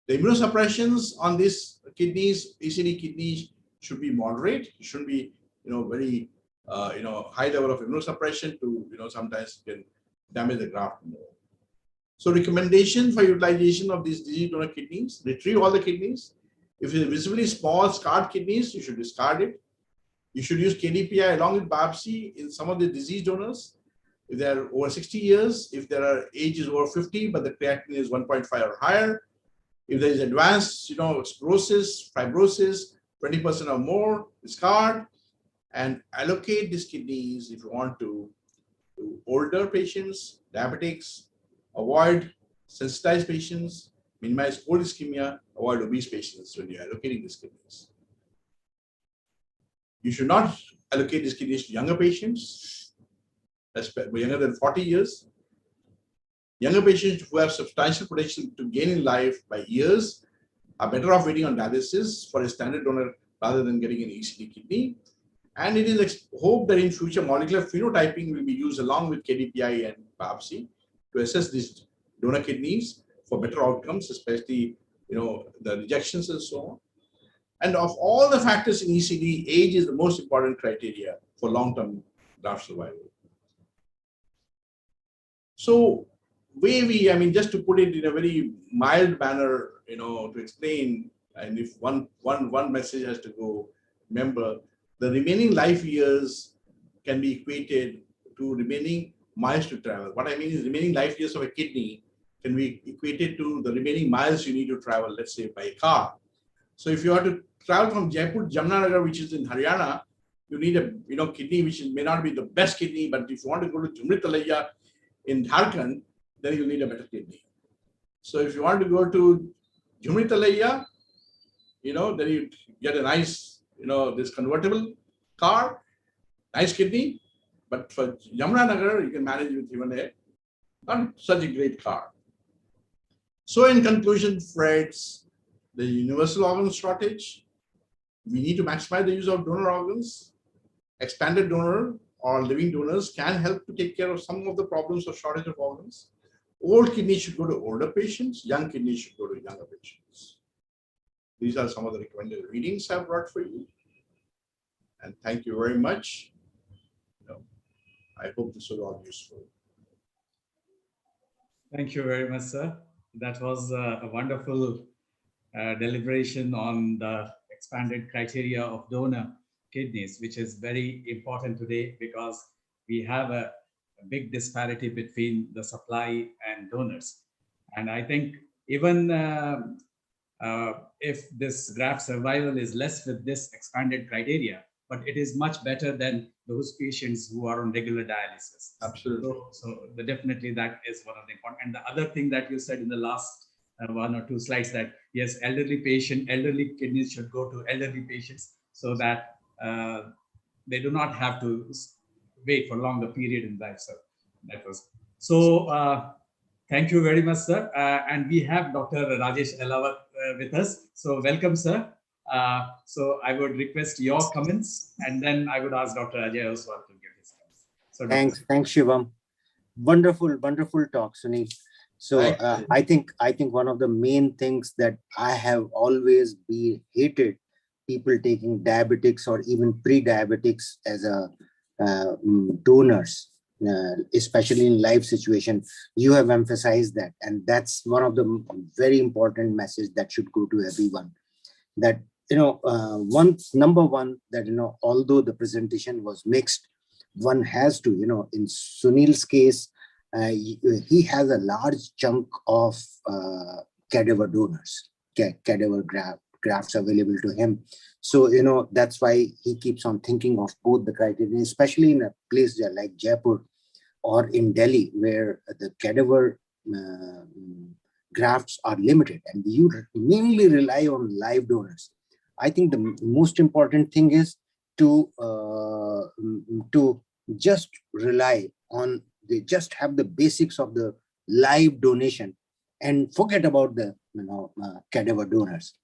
The immunosuppressions on these kidneys, ECD kidneys, should be moderate. It shouldn't be, very, high level of immunosuppression to, sometimes can damage the graft more. So recommendation for utilization of these disease donor kidneys: retrieve all the kidneys. If it's visibly small, scarred kidneys, you should discard it. You should use KDPI along with biopsy in some of the disease donors. If they're over 60 years, if their age is over 50, but the creatinine is 1.5 or higher. If there is advanced, sclerosis, fibrosis, 20% or more, discard, and allocate these kidneys if you want to older patients, diabetics, avoid sensitized patients, minimize cold ischemia, avoid obese patients when you're allocating these kidneys. You should not allocate these kidneys to younger patients, younger than 40 years. Younger patients who have substantial potential to gain in life by years are better off waiting on dialysis for a standard donor rather than getting an ECD kidney. And it is hoped that in future molecular phenotyping will be used along with KDPI and biopsy to assess these donor kidneys for better outcomes, especially the rejections and so on. And of all the factors in ECD, age is the most important criteria for long-term graft survival. So just to put it in a very mild manner, to explain, and if one message has to go, remember, the remaining life years can be equated to remaining miles to travel. What I mean is remaining life years of a kidney can be equated to the remaining miles you need to travel, let's say by car. So if you are to travel from Jaipur to Jamnagar, which is in Haryana, you need a kidney which may not be the best kidney, but if you want to go to Jumri in Jharkhand, then you need a better kidney. So if you want to go to Jumri then you get a nice, this convertible car, nice kidney. But for Jamnagar, you can manage with even a not such a great car. So in conclusion, friends, the universal organ shortage, we need to maximize the use of donor organs. Expanded donor or living donors can help to take care of some of the problems of shortage of organs. Old kidneys should go to older patients, young kidneys should go to younger patients. These are some of the recommended readings I've brought for you. And thank you very much. I hope this was all useful. Thank you very much, sir. That was a wonderful deliberation on the expanded criteria of donor kidneys, which is very important today because we have a big disparity between the supply and donors. And I think even if this graft survival is less with this expanded criteria, but it is much better than those patients who are on regular dialysis. Absolutely. So definitely that is one of the important. And the other thing that you said in the last one or two slides, that yes, elderly kidneys should go to elderly patients so that they do not have to wait for longer period in life. So that was so. Thank you very much, sir. And we have Dr. Rajesh Elawat with us. So welcome, sir. So I would request your comments, and then I would ask Dr. Ajay Oswal to give his comments. So, Thanks, Shivam. Wonderful talk, Sunil. So I think one of the main things that I have always hated people taking diabetics or even pre-diabetics as a donors, especially in life situation. You have emphasized that, and that's one of the very important message that should go to everyone. That number one, that although the presentation was mixed, one has to, in Sunil's case, he has a large chunk of cadaver donors, cadaver grafts available to him. So, that's why he keeps on thinking of both the criteria, especially in a place like Jaipur or in Delhi, where the cadaver grafts are limited and you mainly rely on live donors. I think the most important thing is to just rely on, they just have the basics of the live donation and forget about the cadaver donors.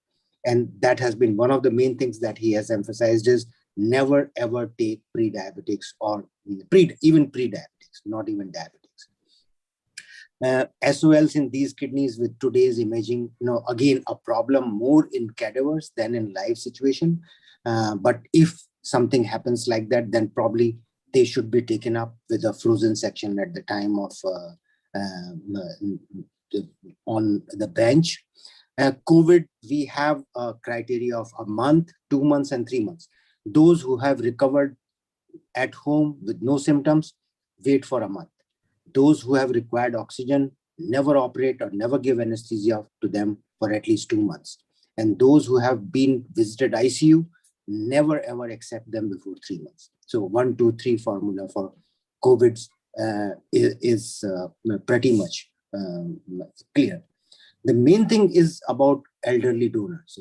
And that has been one of the main things that he has emphasized, is never ever take pre-diabetics or even pre-diabetics, not even diabetics. SOLs in these kidneys with today's imaging, again, a problem more in cadavers than in live situation. But if something happens like that, then probably they should be taken up with a frozen section at the time of on the bench. COVID, we have a criteria of a month, 2 months, and 3 months. Those who have recovered at home with no symptoms, wait for a month. Those who have required oxygen, never operate or never give anesthesia to them for at least 2 months. And those who have been visited ICU, never ever accept them before 3 months. So 1, 2, 3 formula for COVID is pretty much clear. The main thing is about elderly donors,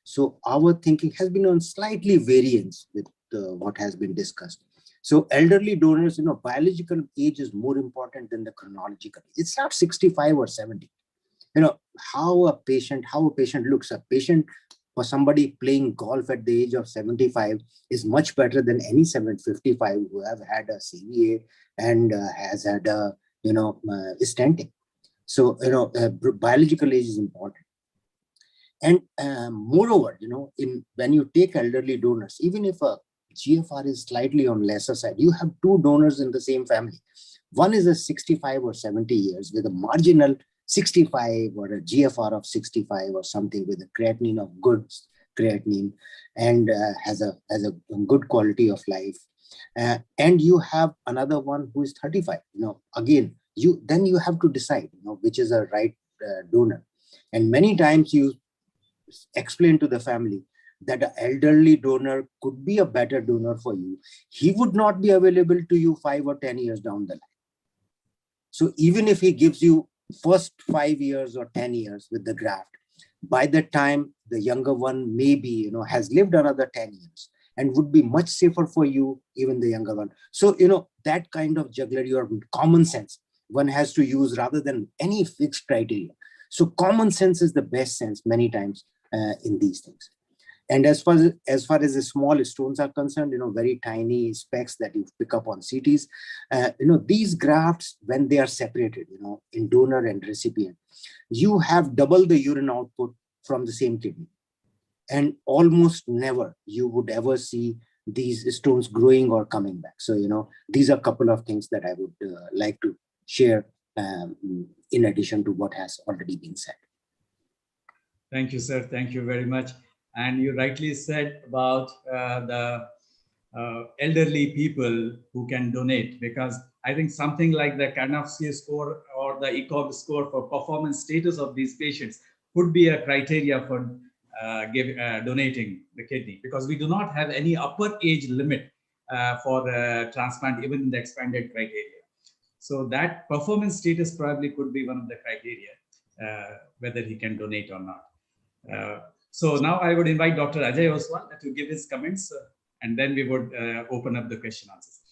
So our thinking has been on slightly variance with what has been discussed. So elderly donors, biological age is more important than the chronological. It's not 65 or 70. How a patient looks. A patient for somebody playing golf at the age of 75 is much better than any 755 who have had a CVA and has had a stenting. So biological age is important. And moreover, when you take elderly donors, even if a GFR is slightly on lesser side, you have 2 donors in the same family. One is a 65 or 70 years with a marginal 65 or a GFR of 65 or something, with a creatinine of good creatinine and has a good quality of life. And you have another one who is 35. Again, you have to decide, which is a right donor. And many times you explain to the family that an elderly donor could be a better donor for you. He would not be available to you 5 or 10 years down the line. So even if he gives you first 5 years or 10 years with the graft, by the time the younger one maybe, has lived another 10 years and would be much safer for you, even the younger one. So, that kind of jugglery or common sense one has to use rather than any fixed criteria. So common sense is the best sense many times in these things. And as far as the small stones are concerned, very tiny specks that you pick up on CTs, these grafts, when they are separated, in donor and recipient, you have double the urine output from the same kidney. And almost never you would ever see these stones growing or coming back. So, these are a couple of things that I would like to share in addition to what has already been said. Thank you, sir. Thank you very much. And you rightly said about the elderly people who can donate, because I think something like the Karnofsky score or the ECOG score for performance status of these patients could be a criteria for donating the kidney, because we do not have any upper age limit for transplant, even in the expanded criteria. So that performance status probably could be one of the criteria, whether he can donate or not. So now I would invite Dr. Ajay Oswal to give his comments, and then we would open up the question answer session.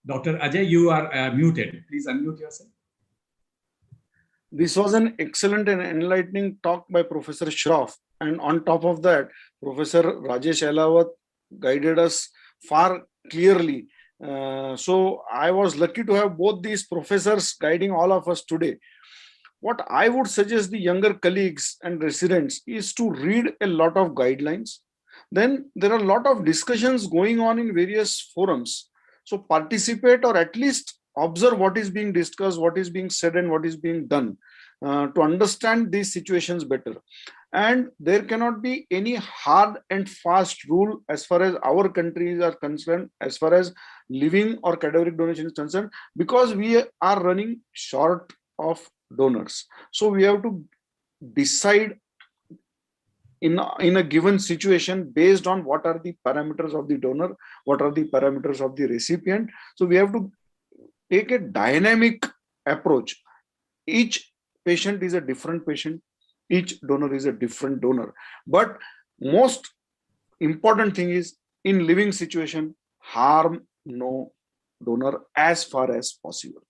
Dr. Ajay, you are muted. Please unmute yourself. This was an excellent and enlightening talk by Professor Shroff. And on top of that, Professor Rajesh Elawat guided us far clearly. So I was lucky to have both these professors guiding all of us today. What I would suggest the younger colleagues and residents is to read a lot of guidelines. Then there are a lot of discussions going on in various forums. So participate, or at least observe what is being discussed, what is being said, and what is being done to understand these situations better. And there cannot be any hard and fast rule as far as our countries are concerned, as far as living or cadaveric donation is concerned, because we are running short of donors. So we have to decide in a given situation based on what are the parameters of the donor, what are the parameters of the recipient. So we have to take a dynamic approach. Each patient is a different patient, each donor is a different donor. But most important thing is, in living situation, harm no donor as far as possible.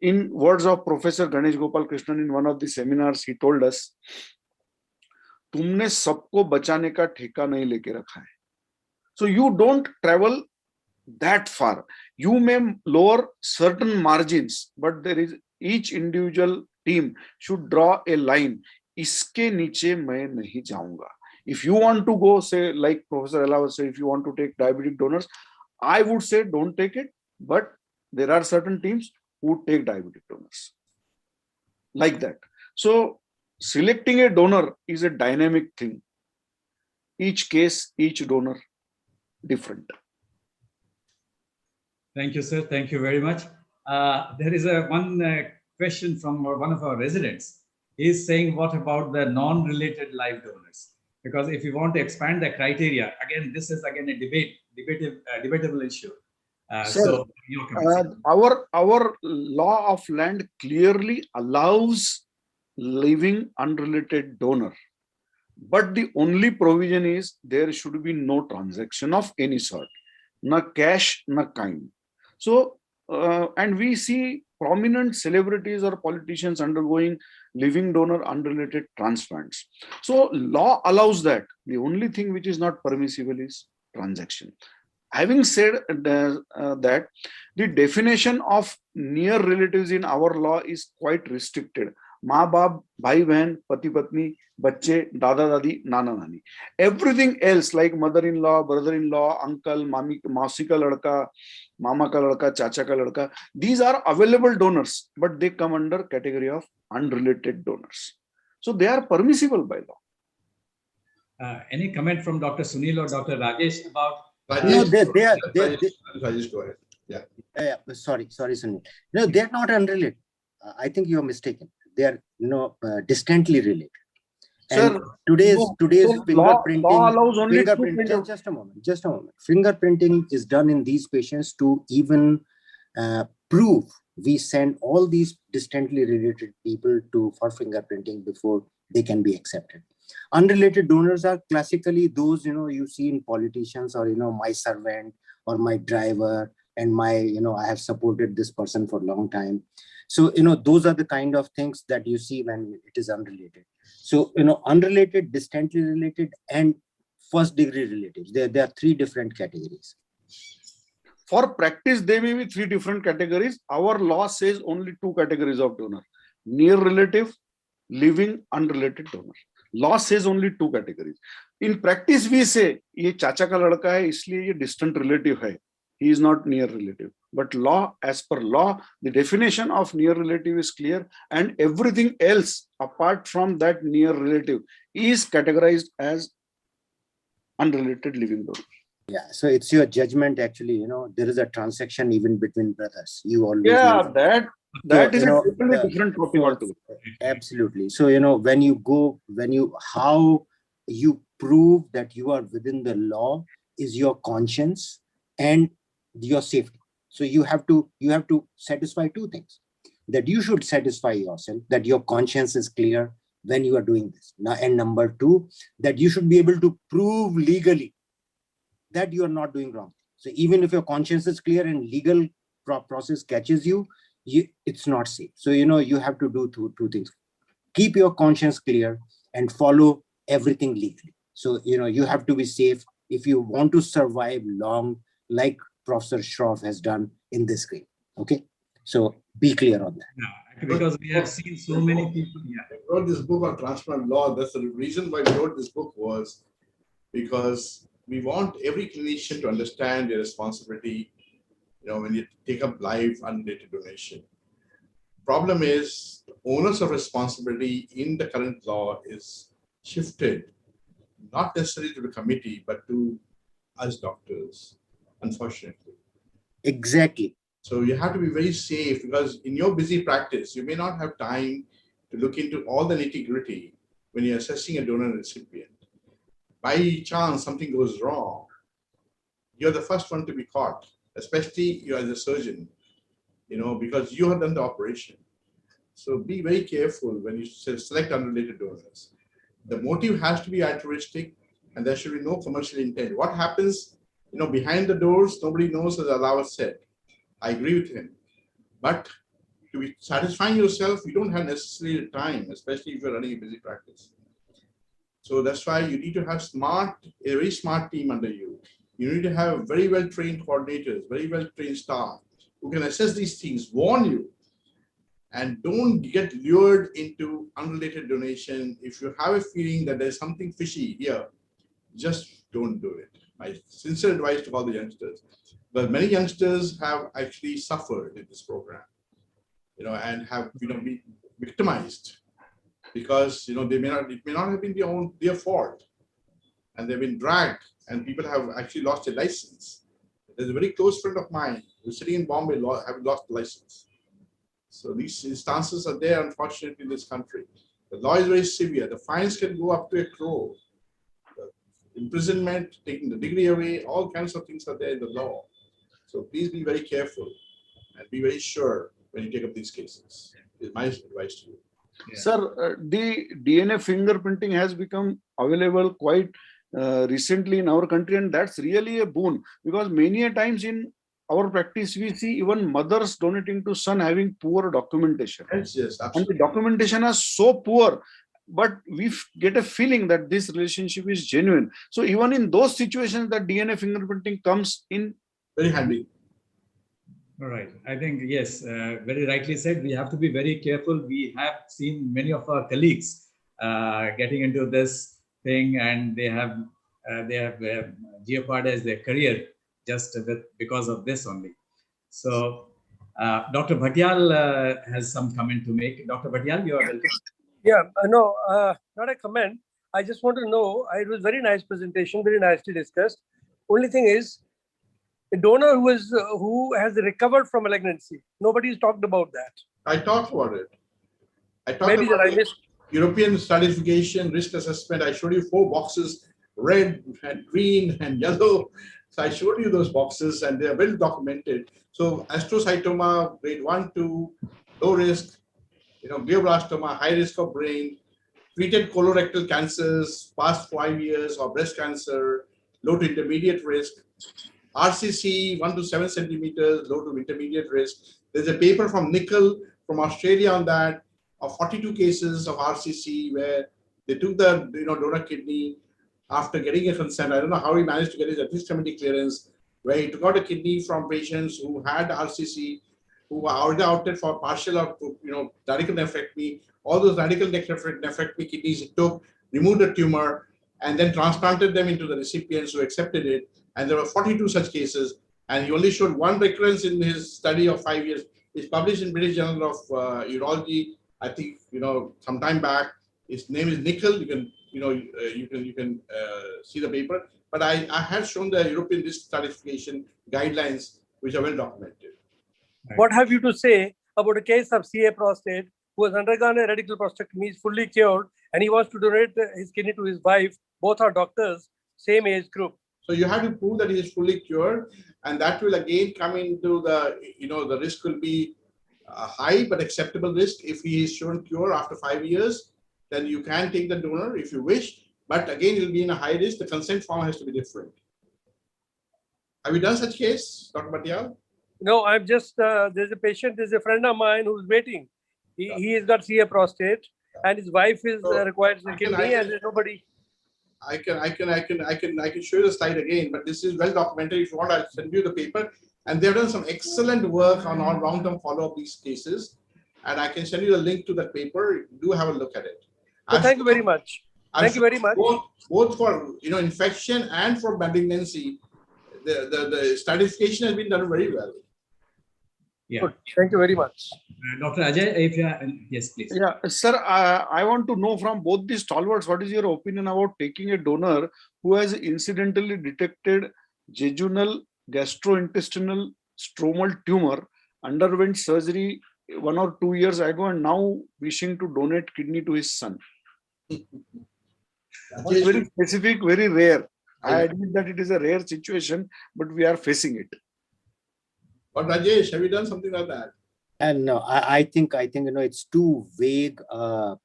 In words of Professor Ganesh Gopal Krishnan in one of the seminars, he told us, तुमने सबको बचाने का ठेका नहीं लेके रखा है. So you don't travel that far. You may lower certain margins, but there is each individual team should draw a line. इसके नीचे मैं नहीं जाऊंगा. If you want to go, say, like Professor Ella was saying, if you want to take diabetic donors, I would say don't take it. But there are certain teams who take diabetic donors. Like that. So selecting a donor is a dynamic thing. Each case, each donor, different. Thank you, sir. Thank you very much. There is one question from one of our residents. He is saying, what about the non-related live donors? Because if you want to expand the criteria, again, this is again a debatable issue. So our law of land clearly allows living unrelated donor. But the only provision is there should be no transaction of any sort, na cash, na kind. So, and we see prominent celebrities or politicians undergoing living donor unrelated transplants. So law allows that. The only thing which is not permissible is transaction. Having said that, the definition of near relatives in our law is quite restricted. माँ बाप, भाई बहन, पति पत्नी, बच्चे, दादा दादी, नाना नानी. Everything else like mother-in-law, brother-in-law, uncle, मौसी का लड़का, मामा का लड़का, चाचा का लड़का, these are available donors, but they come under category of unrelated donors. So they are permissible by law. Any comment from Dr. Sunil or Dr. Rajesh about? No, they are. Rajesh, go ahead. Yeah. Sorry, Sunil. No, they are not unrelated. I think you are mistaken. They are distantly related. Sir, today's fingerprinting. Law allows only just a moment. Fingerprinting is done in these patients to even prove we send all these distantly related people for fingerprinting before they can be accepted. Unrelated donors are classically those you see in politicians, or my servant or my driver, and my I have supported this person for a long time. So those are the kind of things that you see when it is unrelated. So unrelated, distantly related, and first degree relatives. There are three different categories. For practice, there may be three different categories. Our law says only two categories of donor: near relative, living unrelated donor. Law says only two categories. In practice, we say ये चाचा का लड़का है इसलिए ये distant relative है. He is not near relative. But law, as per law, the definition of near relative is clear, and everything else apart from that near relative is categorized as unrelated living donor. Yeah, so it's your judgment actually. There is a transaction even between brothers. You always that that is a So, totally different topic altogether. absolutely. So, how you prove that you are within the law is your conscience and your safety. So you have to satisfy two things: that you should satisfy yourself that your conscience is clear when you are doing this. Now, and number two, that you should be able to prove legally that you are not doing wrong. So even if your conscience is clear and legal process catches you, it's not safe. So, you have to do two things: keep your conscience clear and follow everything legally. So, you have to be safe if you want to survive long, like Professor Shroff has done in this game. Okay. So be clear on that. Yeah, because we have seen so many people. Yeah. I wrote this book on transplant law. That's the reason why I wrote this book, was because we want every clinician to understand their responsibility, when you take up live unrelated donation. Problem is, the onus of responsibility in the current law is shifted, not necessarily to the committee, but to us doctors, unfortunately. Exactly. So you have to be very safe, because in your busy practice, you may not have time to look into all the nitty-gritty when you're assessing a donor recipient. By chance, something goes wrong, you're the first one to be caught, especially you as a surgeon, because you have done the operation. So be very careful when you select unrelated donors. The motive has to be altruistic, and there should be no commercial intent. What happens, behind the doors, nobody knows, as Alawat said. I agree with him. But to be satisfying yourself, you don't have necessarily time, especially if you're running a busy practice. So that's why you need to have a very smart team under you. You need to have very well-trained coordinators, very well-trained staff who can assess these things, warn you, and don't get lured into unrelated donation. If you have a feeling that there's something fishy here, just don't do it. My sincere advice to all the youngsters. But many youngsters have actually suffered in this program, and have been victimized, because it may not have been their fault, and they've been dragged, and people have actually lost their license. There's a very close friend of mine who's sitting in Bombay, have lost the license. So these instances are there, unfortunately, in this country. The law is very severe. The fines can go up to 1 crore. The imprisonment, taking the degree away, all kinds of things are there in the law. So please be very careful and be very sure when you take up these cases. Is my advice to you. Yeah. Sir, the DNA fingerprinting has become available quite recently in our country, and that's really a boon, because many a times in our practice we see even mothers donating to son having poor documentation. Yes, And the absolutely. documentation is so poor, but we get a feeling that this relationship is genuine. So even in those situations, that DNA fingerprinting comes in Very handy. All right. I think, yes, very rightly said. We have to be very careful. We have seen many of our colleagues getting into this thing, and they have jeopardized their career just because of this only. So, Dr. Bhatyal has some comment to make. Dr. Bhatyal, you are welcome. Yeah, not a comment. I just want to know, it was very nice presentation, very nicely discussed. Only thing is, a donor who has recovered from malignancy, nobody's talked about that. I talked about it. I talked Maybe about that I the missed. European stratification, risk assessment. I showed you 4 boxes, red and green and yellow. So I showed you those boxes, and they are well documented. So astrocytoma, grade 1, 2, low risk, glioblastoma, high risk of brain, treated colorectal cancers, past 5 years, or breast cancer, low to intermediate risk, RCC 1 to 7 centimeters, low to intermediate risk. There's a paper from Nickel from Australia on that, of 42 cases of RCC where they took the donor kidney after getting a consent. I don't know how he managed to get his ethics committee clearance, where he took out a kidney from patients who had RCC, who were already opted for partial or radical nephrectomy. All those radical nephrectomy kidneys he took, removed the tumor, and then transplanted them into the recipients who accepted it. And there were 42 such cases, and he only showed 1 recurrence in his study of 5 years. It's published in British Journal of Urology, I think, some time back. His name is Nickel. You can, you can see the paper. But I had shown the European risk stratification guidelines, which are well documented. What have you to say about a case of CA prostate who has undergone a radical prostatectomy, is fully cured, and he wants to donate his kidney to his wife. Both are doctors, same age group. So you have to prove that he is fully cured, and that will again come into the, the risk will be a high but acceptable risk. If he is shown cure after 5 years, then you can take the donor if you wish, but again, it will be in a high risk. The consent form has to be different. Have you done such case, Dr. Bhatia? No, I'm just, there's a patient, there's a friend of mine who's waiting. He has got CA prostate, and his wife is required a kidney, and there's nobody. I can show you the slide again, but this is well documented. If you want, I'll send you the paper. And they've done some excellent work on long-term follow-up these cases. And I can send you the link to that paper. Do have a look at it. So thank you very much. Thank you very much. Both for infection and for malignancy, the stratification has been done very well. Yeah. Good. Thank you very much. Dr. Ajay, if you yes, please. Yeah, sir, I want to know from both these stalwarts, what is your opinion about taking a donor who has incidentally detected jejunal gastrointestinal stromal tumor, underwent surgery 1 or 2 years ago, and now wishing to donate kidney to his son? It's very specific, very rare. I admit that it is a rare situation, but we are facing it. But Rajesh, have you done something like that? And no, I think it's too vague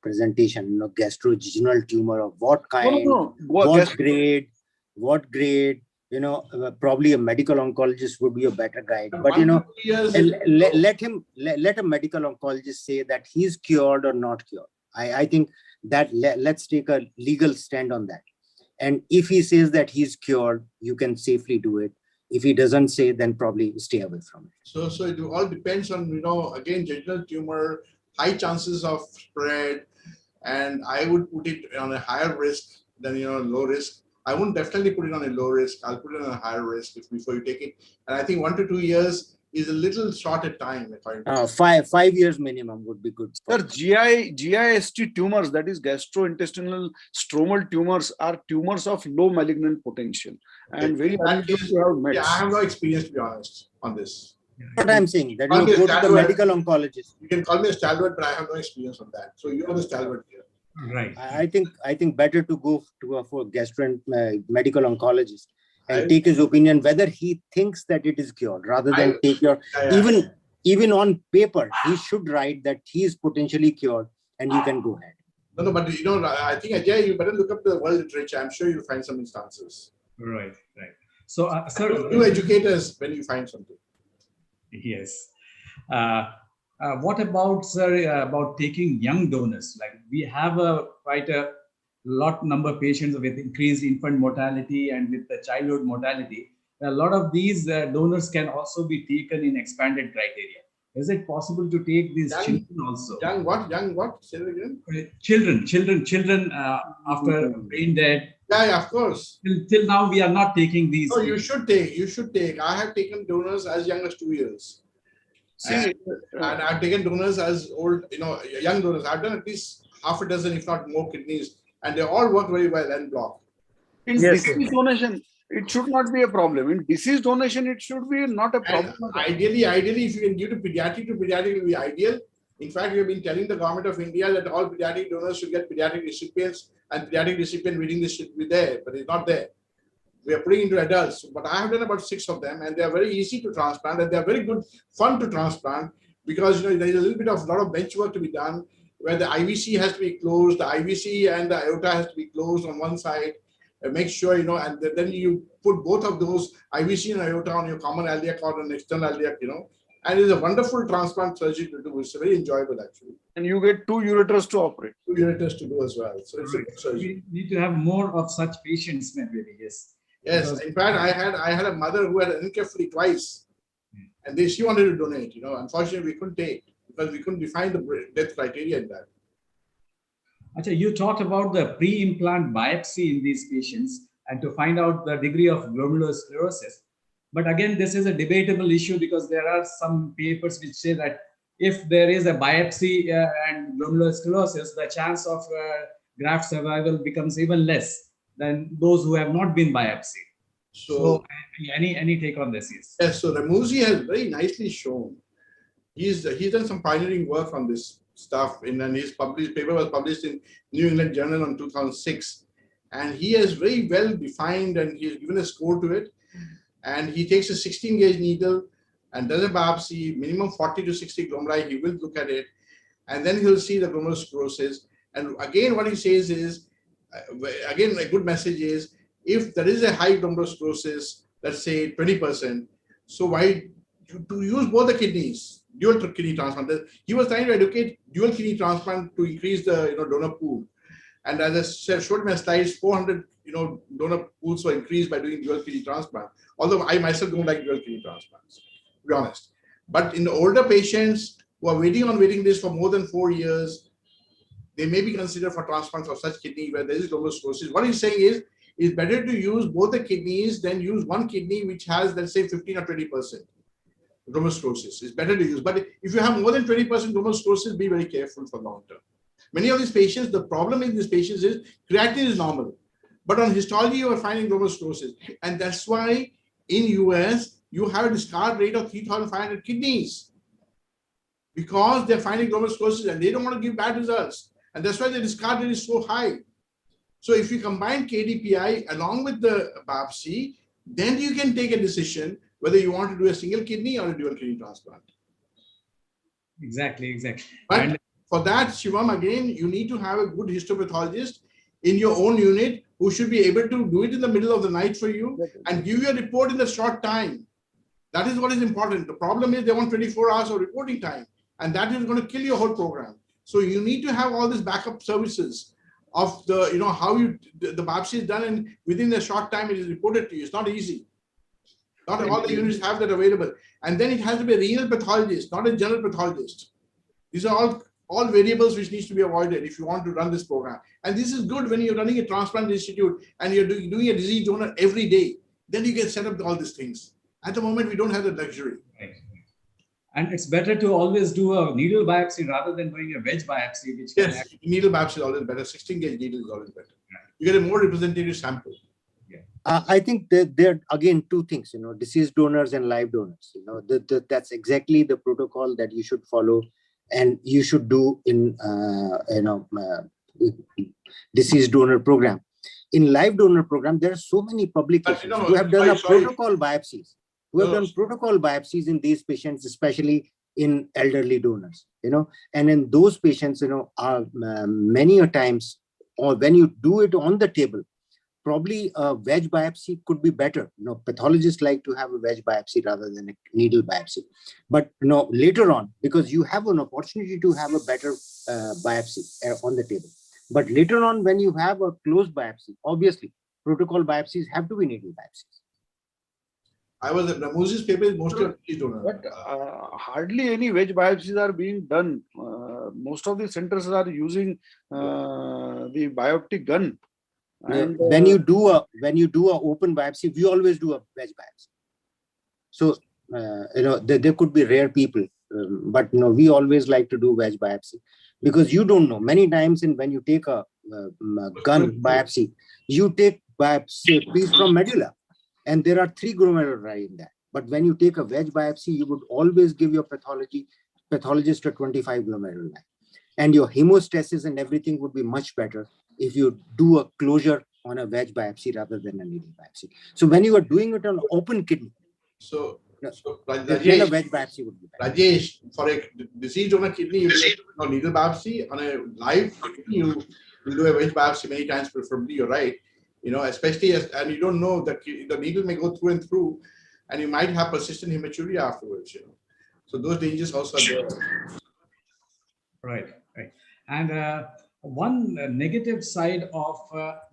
presentation. Gastrojejunal tumor of what kind, what grade. Probably a medical oncologist would be a better guide. But let a medical oncologist say that he's cured or not cured. I think that let's take a legal stand on that. And if he says that he's cured, you can safely do it. If he doesn't say, then probably stay away from it. So it all depends on, again, jejunal tumor, high chances of spread, and I would put it on a higher risk than, low risk. I wouldn't definitely put it on a low risk. I'll put it on a higher risk before you take it. And I think 1 to 2 years is a little short at time. 5 years minimum would be good. Sir, GIST tumors, that is gastrointestinal stromal tumors, are tumors of low malignant potential. And very unusual to have met. Yeah, I have no experience, to be honest, on this. What I'm saying, that you go to the medical oncologist. You can call me a stalwart, but I have no experience on that. So you're the stalwart here. Right. I think better to go to medical oncologist and take his opinion whether he thinks that it is cured, rather than take your even on paper he should write that he is potentially cured and you can go ahead. No, but I think Ajay, you better look up the world literature. I'm sure you'll find some instances. Right. So, sir, you educate us when you find something. Yes. What about, sir, about taking young donors? Like we have quite a lot number of patients with increased infant mortality and with the childhood mortality. A lot of these donors can also be taken in expanded criteria. Is it possible to take these children also? Young what? Say it again. Children after brain dead. Yeah, of course. Till now, we are not taking these. No, you should take. I have taken donors as young as 2 years. And I've taken donors as old, young donors. I've done at least half a dozen, if not more, kidneys, and they all work very well en bloc. In disease donation, it should not be a problem. In disease donation, it should be not a problem. Ideally, if you can give to pediatric will be ideal. In fact, we have been telling the government of India that all pediatric donors should get pediatric recipients, and pediatric recipient waiting list should be there, but it's not there. We are putting into adults, but I have done about 6 of them, and they are very easy to transplant, and they are very good fun to transplant because there is a lot of bench work to be done, where the IVC has to be closed, the IVC and the aorta has to be closed on one side. Make sure and then you put both of those IVC and aorta on your common iliac or an external iliac, and it's a wonderful transplant surgery to do. It's very enjoyable actually. And you get 2 ureters to operate. 2 ureters to do as well. So it's a good surgery. We need to have more of such patients, maybe. Yes. Yes. Because in fact, I had a mother who had encephaly twice, and she wanted to donate. Unfortunately, we couldn't take because we couldn't define the death criteria in that. Achha, you talked about the pre-implant biopsy in these patients and to find out the degree of glomerulosclerosis. But again, this is a debatable issue because there are some papers which say that if there is a biopsy and glomerulosclerosis, the chance of graft survival becomes even less than those who have not been biopsied. So any take on this? Yes. Yes. So Ramuzi has very nicely shown. he's done some pioneering work on this stuff, and his paper was published in New England Journal in 2006. And he has very well defined, and he's given a score to it. And he takes a 16 gauge needle and does a biopsy, minimum 40 to 60 glomeruli. He will look at it, and then he'll see the glomerulosclerosis. And again, what he says is, again, a good message is, if there is a high glomerulosclerosis, let's say 20%, so why to use both the kidneys, dual kidney transplant? He was trying to educate dual kidney transplant to increase the donor pool. And as I showed in my slides, 400 donor pools were increased by doing dual kidney transplant. Although I myself don't like dual kidney transplants, to be honest. But in the older patients who are waiting on waiting list for more than 4 years, they may be considered for transplants of such kidney where there is glomerulosclerosis. What he's saying is, it's better to use both the kidneys than use one kidney which has, let's say, 15 or 20% glomerulosclerosis. It's better to use. But if you have more than 20% glomerulosclerosis, be very careful for long term. Many of these patients, the problem in these patients is creatinine is normal, but on histology you are finding glomerulosclerosis, and that's why in US you have a discard rate of 3,500 kidneys because they're finding glomerulosclerosis and they don't want to give bad results, and that's why the discard rate is so high. So if you combine KDPI along with the biopsy, then you can take a decision whether you want to do a single kidney or a dual kidney transplant. Exactly. But for that, Shivam, again, you need to have a good histopathologist in your own unit who should be able to do it in the middle of the night for you and give you a report in a short time. That is what is important. The problem is they want 24 hours of reporting time, and that is going to kill your whole program. So you need to have all these backup services of the, how the biopsy is done, and within a short time it is reported to you. It's not easy. Not all the units have that available. And then it has to be a renal pathologist, not a general pathologist. These are all variables which needs to be avoided if you want to run this program. And this is good when you're running a transplant institute and you're doing a disease donor every day. Then you can set up all these things. At the moment, we don't have the luxury. Right. And it's better to always do a needle biopsy rather than doing a wedge biopsy. Which yes, needle biopsy is always better. 16 gauge needle is always better. You get a more representative sample. I think that there are again two things, deceased donors and live donors. That's exactly the protocol that you should follow, and you should do in deceased donor program. In live donor program, there are so many publications who have done protocol biopsies. Who have done protocol biopsies in these patients, especially in elderly donors. And in those patients, are many a times, or when you do it on the table, probably a wedge biopsy could be better. Pathologists like to have a wedge biopsy rather than a needle biopsy. But later on, because you have an opportunity to have a better biopsy on the table. But later on, when you have a closed biopsy, obviously, protocol biopsies have to be needle biopsies. I was at Ramose's paper is mostly a deceased donor. But hardly any wedge biopsies are being done. Most of the centers are using the bioptic gun. And, when you do a open biopsy, we always do a wedge biopsy. So there could be rare people, but we always like to do wedge biopsy because you don't know. Many times, when you take a gun biopsy, you take biopsy piece from medulla, and there are 3 glomeruli in that. But when you take a wedge biopsy, you would always give your pathologist a 25 glomeruli, and your hemostasis and everything would be much better if you do a closure on a wedge biopsy rather than a needle biopsy. So when you are doing it on open kidney, then a wedge biopsy would be better. Rajesh, for a deceased donor kidney, you do a needle biopsy. On a live kidney, you will do a wedge biopsy many times, preferably, you're right. Especially and you don't know that the needle may go through and through, and you might have persistent hematuria afterwards, So those dangers also are there. Right. And one negative side of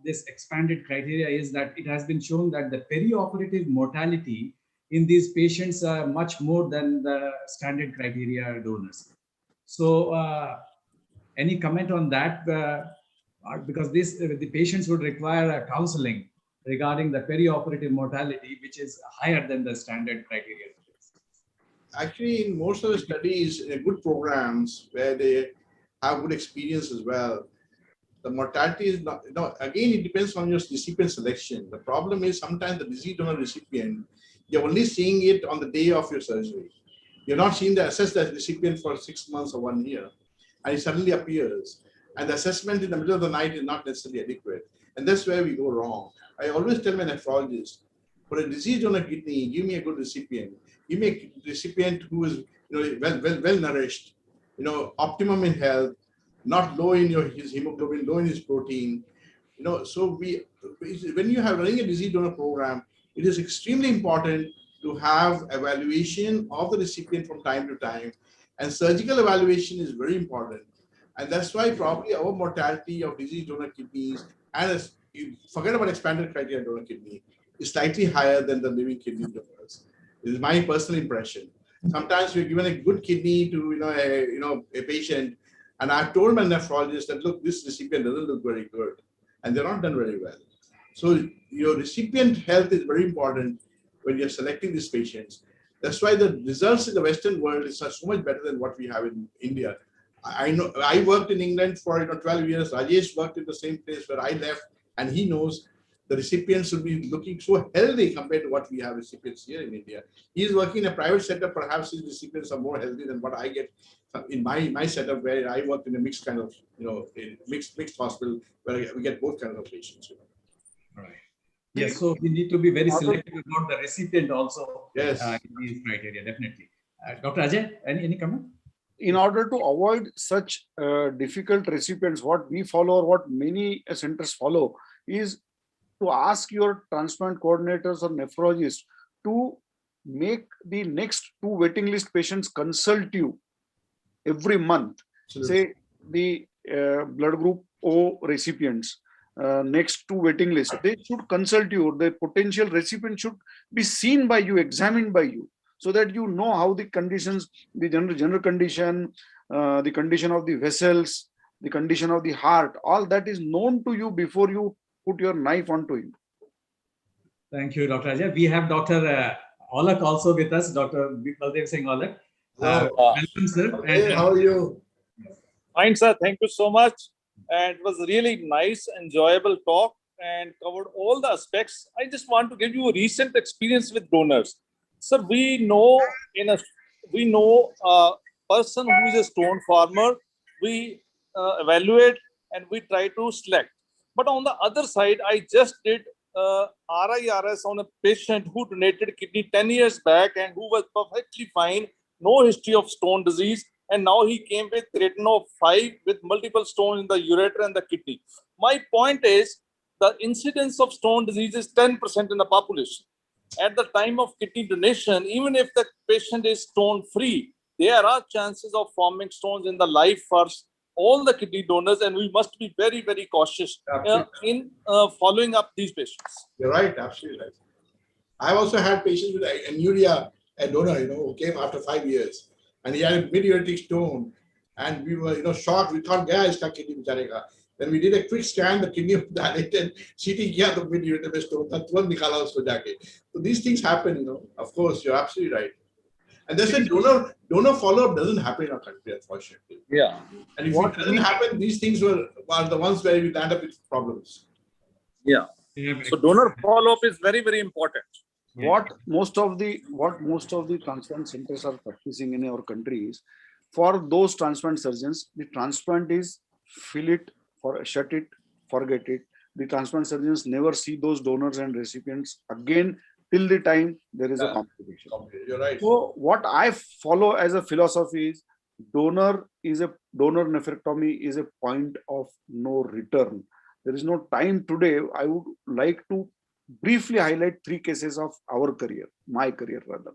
this expanded criteria is that it has been shown that the perioperative mortality in these patients are much more than the standard criteria donors. So any comment on that? Because the patients would require counseling regarding the perioperative mortality, which is higher than the standard criteria. Actually, in most of the studies, good programs where they have good experience as well, the mortality is not, again, it depends on your recipient selection. The problem is sometimes the disease donor recipient, you're only seeing it on the day of your surgery. You're not seen the assess the recipient for 6 months or 1 year, and it suddenly appears. And the assessment in the middle of the night is not necessarily adequate. And that's where we go wrong. I always tell my nephrologist, for a disease on a kidney, give me a good recipient. Give me a recipient who is well nourished, optimum in health, not low in his hemoglobin, low in his protein. So when you have running a disease donor program, it is extremely important to have evaluation of the recipient from time to time, and surgical evaluation is very important. And that's why probably our mortality of disease donor kidneys, and you forget about expanded criteria donor kidney, is slightly higher than the living kidney donors. This is my personal impression. Sometimes we're given a good kidney to a patient, and I've told my nephrologist that, look, this recipient doesn't look very good, and they're not done very well. So your recipient health is very important when you're selecting these patients. That's why the results in the Western world is so much better than what we have in India. I know I worked in England for 12 years. Rajesh worked in the same place where I left, and he knows the recipients should be looking so healthy compared to what we have recipients here in India. He's working in a private setup. Perhaps his recipients are more healthy than what I get in my setup, where I work in a mixed kind of mixed hospital where we get both kinds of patients. All right. Yes, so we need to be very selective about the recipient also. Yes. In these criteria, definitely. Dr. Ajay, any comment? In order to avoid such difficult recipients, what we follow or what many centers follow is to ask your transplant coordinators or nephrologists to make the next 2 waiting list patients consult you every month. Absolutely. Say the blood group O recipients, next 2 waiting list, they should consult you. The potential recipient should be seen by you, examined by you, so that you know how the conditions, the general condition, the condition of the vessels, the condition of the heart, all that is known to you before you put your knife onto him. Thank you, Dr. Ajay. We have Dr. Olak also with us, Dr. Baldev Singh Olak. Welcome, sir. Hey, how are you? Fine, sir. Thank you so much. And it was really nice, enjoyable talk and covered all the aspects. I just want to give you a recent experience with donors. Sir, we know a person who is a stone farmer. We evaluate and we try to select. But on the other side, I just did RIRS on a patient who donated kidney 10 years back and who was perfectly fine, no history of stone disease. And now he came with creatinine of 5 with multiple stones in the ureter and the kidney. My point is, the incidence of stone disease is 10% in the population. At the time of kidney donation, even if the patient is stone free, there are chances of forming stones in the life for all the kidney donors, and we must be very, very cautious in following up these patients. You're right, absolutely right. I've also had patients with anuria, a donor, who came after 5 years, and he had a mid-uretic stone, and we were, shocked. We thought, "Gaya iska kidney bicharega." Then we did a quick scan, the kidney was dilated, CT kiya to mid-uretic stone, turant nikala usko jaake. So these things happen, Of course, you're absolutely right. And that's why donor follow-up doesn't happen in our country, unfortunately. Yeah. And if it doesn't happen, these things are the ones where we land up with problems. Yeah. So donor follow-up is very, very important. What most of the transplant centers are practicing in our country is, for those transplant surgeons, the transplant is fill it, shut it, forget it. The transplant surgeons never see those donors and recipients again till the time there is a complication. You're right. So what I follow as a philosophy is, donor nephrectomy is a point of no return. There is no time today. I would like to briefly highlight 3 cases of my career rather.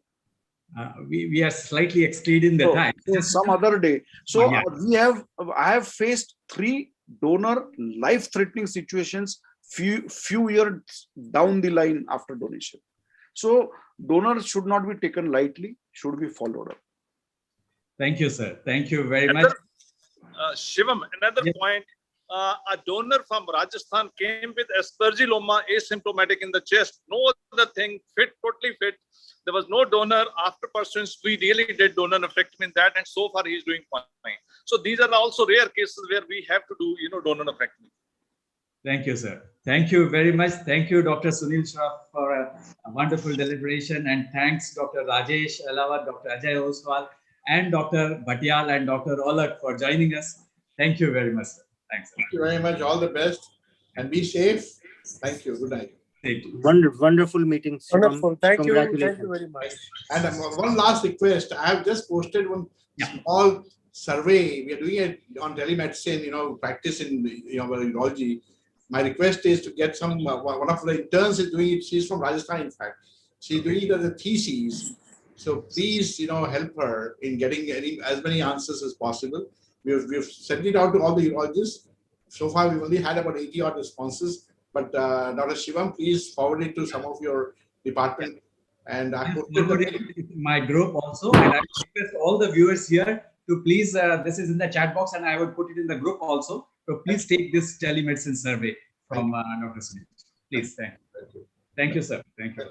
We are slightly exceeding the time. So some other day. So I have faced 3 donor life-threatening situations few years down the line after donation. So donors should not be taken lightly, should be followed up. Thank you, sir. Thank you very much. Shivam, another point. A donor from Rajasthan came with aspergilloma asymptomatic in the chest. No other thing, totally fit. There was no donor. After pursuance, we really did donor nephrectomy in that, and so far he is doing fine. So these are also rare cases where we have to do, donor nephrectomy. Thank you, sir. Thank you very much. Thank you, Dr. Sunil Shroff, for a wonderful deliberation. And thanks, Dr. Rajesh Alawat, Dr. Ajay Oswal, and Dr. Bhatyal and Dr. Olak for joining us. Thank you very much, sir. Thanks, sir. Thank you very much. All the best and be safe. Thank you. Good night. Thank you. Wonderful meeting. Shivam. Wonderful. Thank you. Congratulations. Thank you very much. And one last request. I have just posted one small survey. We are doing it on telemedicine, practice in urology. My request is to get some, one of the interns is doing it. She's from Rajasthan, in fact. She's doing it as a thesis. So please, help her in getting as many answers as possible. We've sent it out to all the urologists. So far, we've only had about 80 odd responses. But Dr. Shivam, please forward it to some of your department. And I forward it to my group also. And I request all the viewers here to please, this is in the chat box and I would put it in the group also. So please take this telemedicine survey from Dr. Smith. Please, thank you. Thank you, sir. Thank you.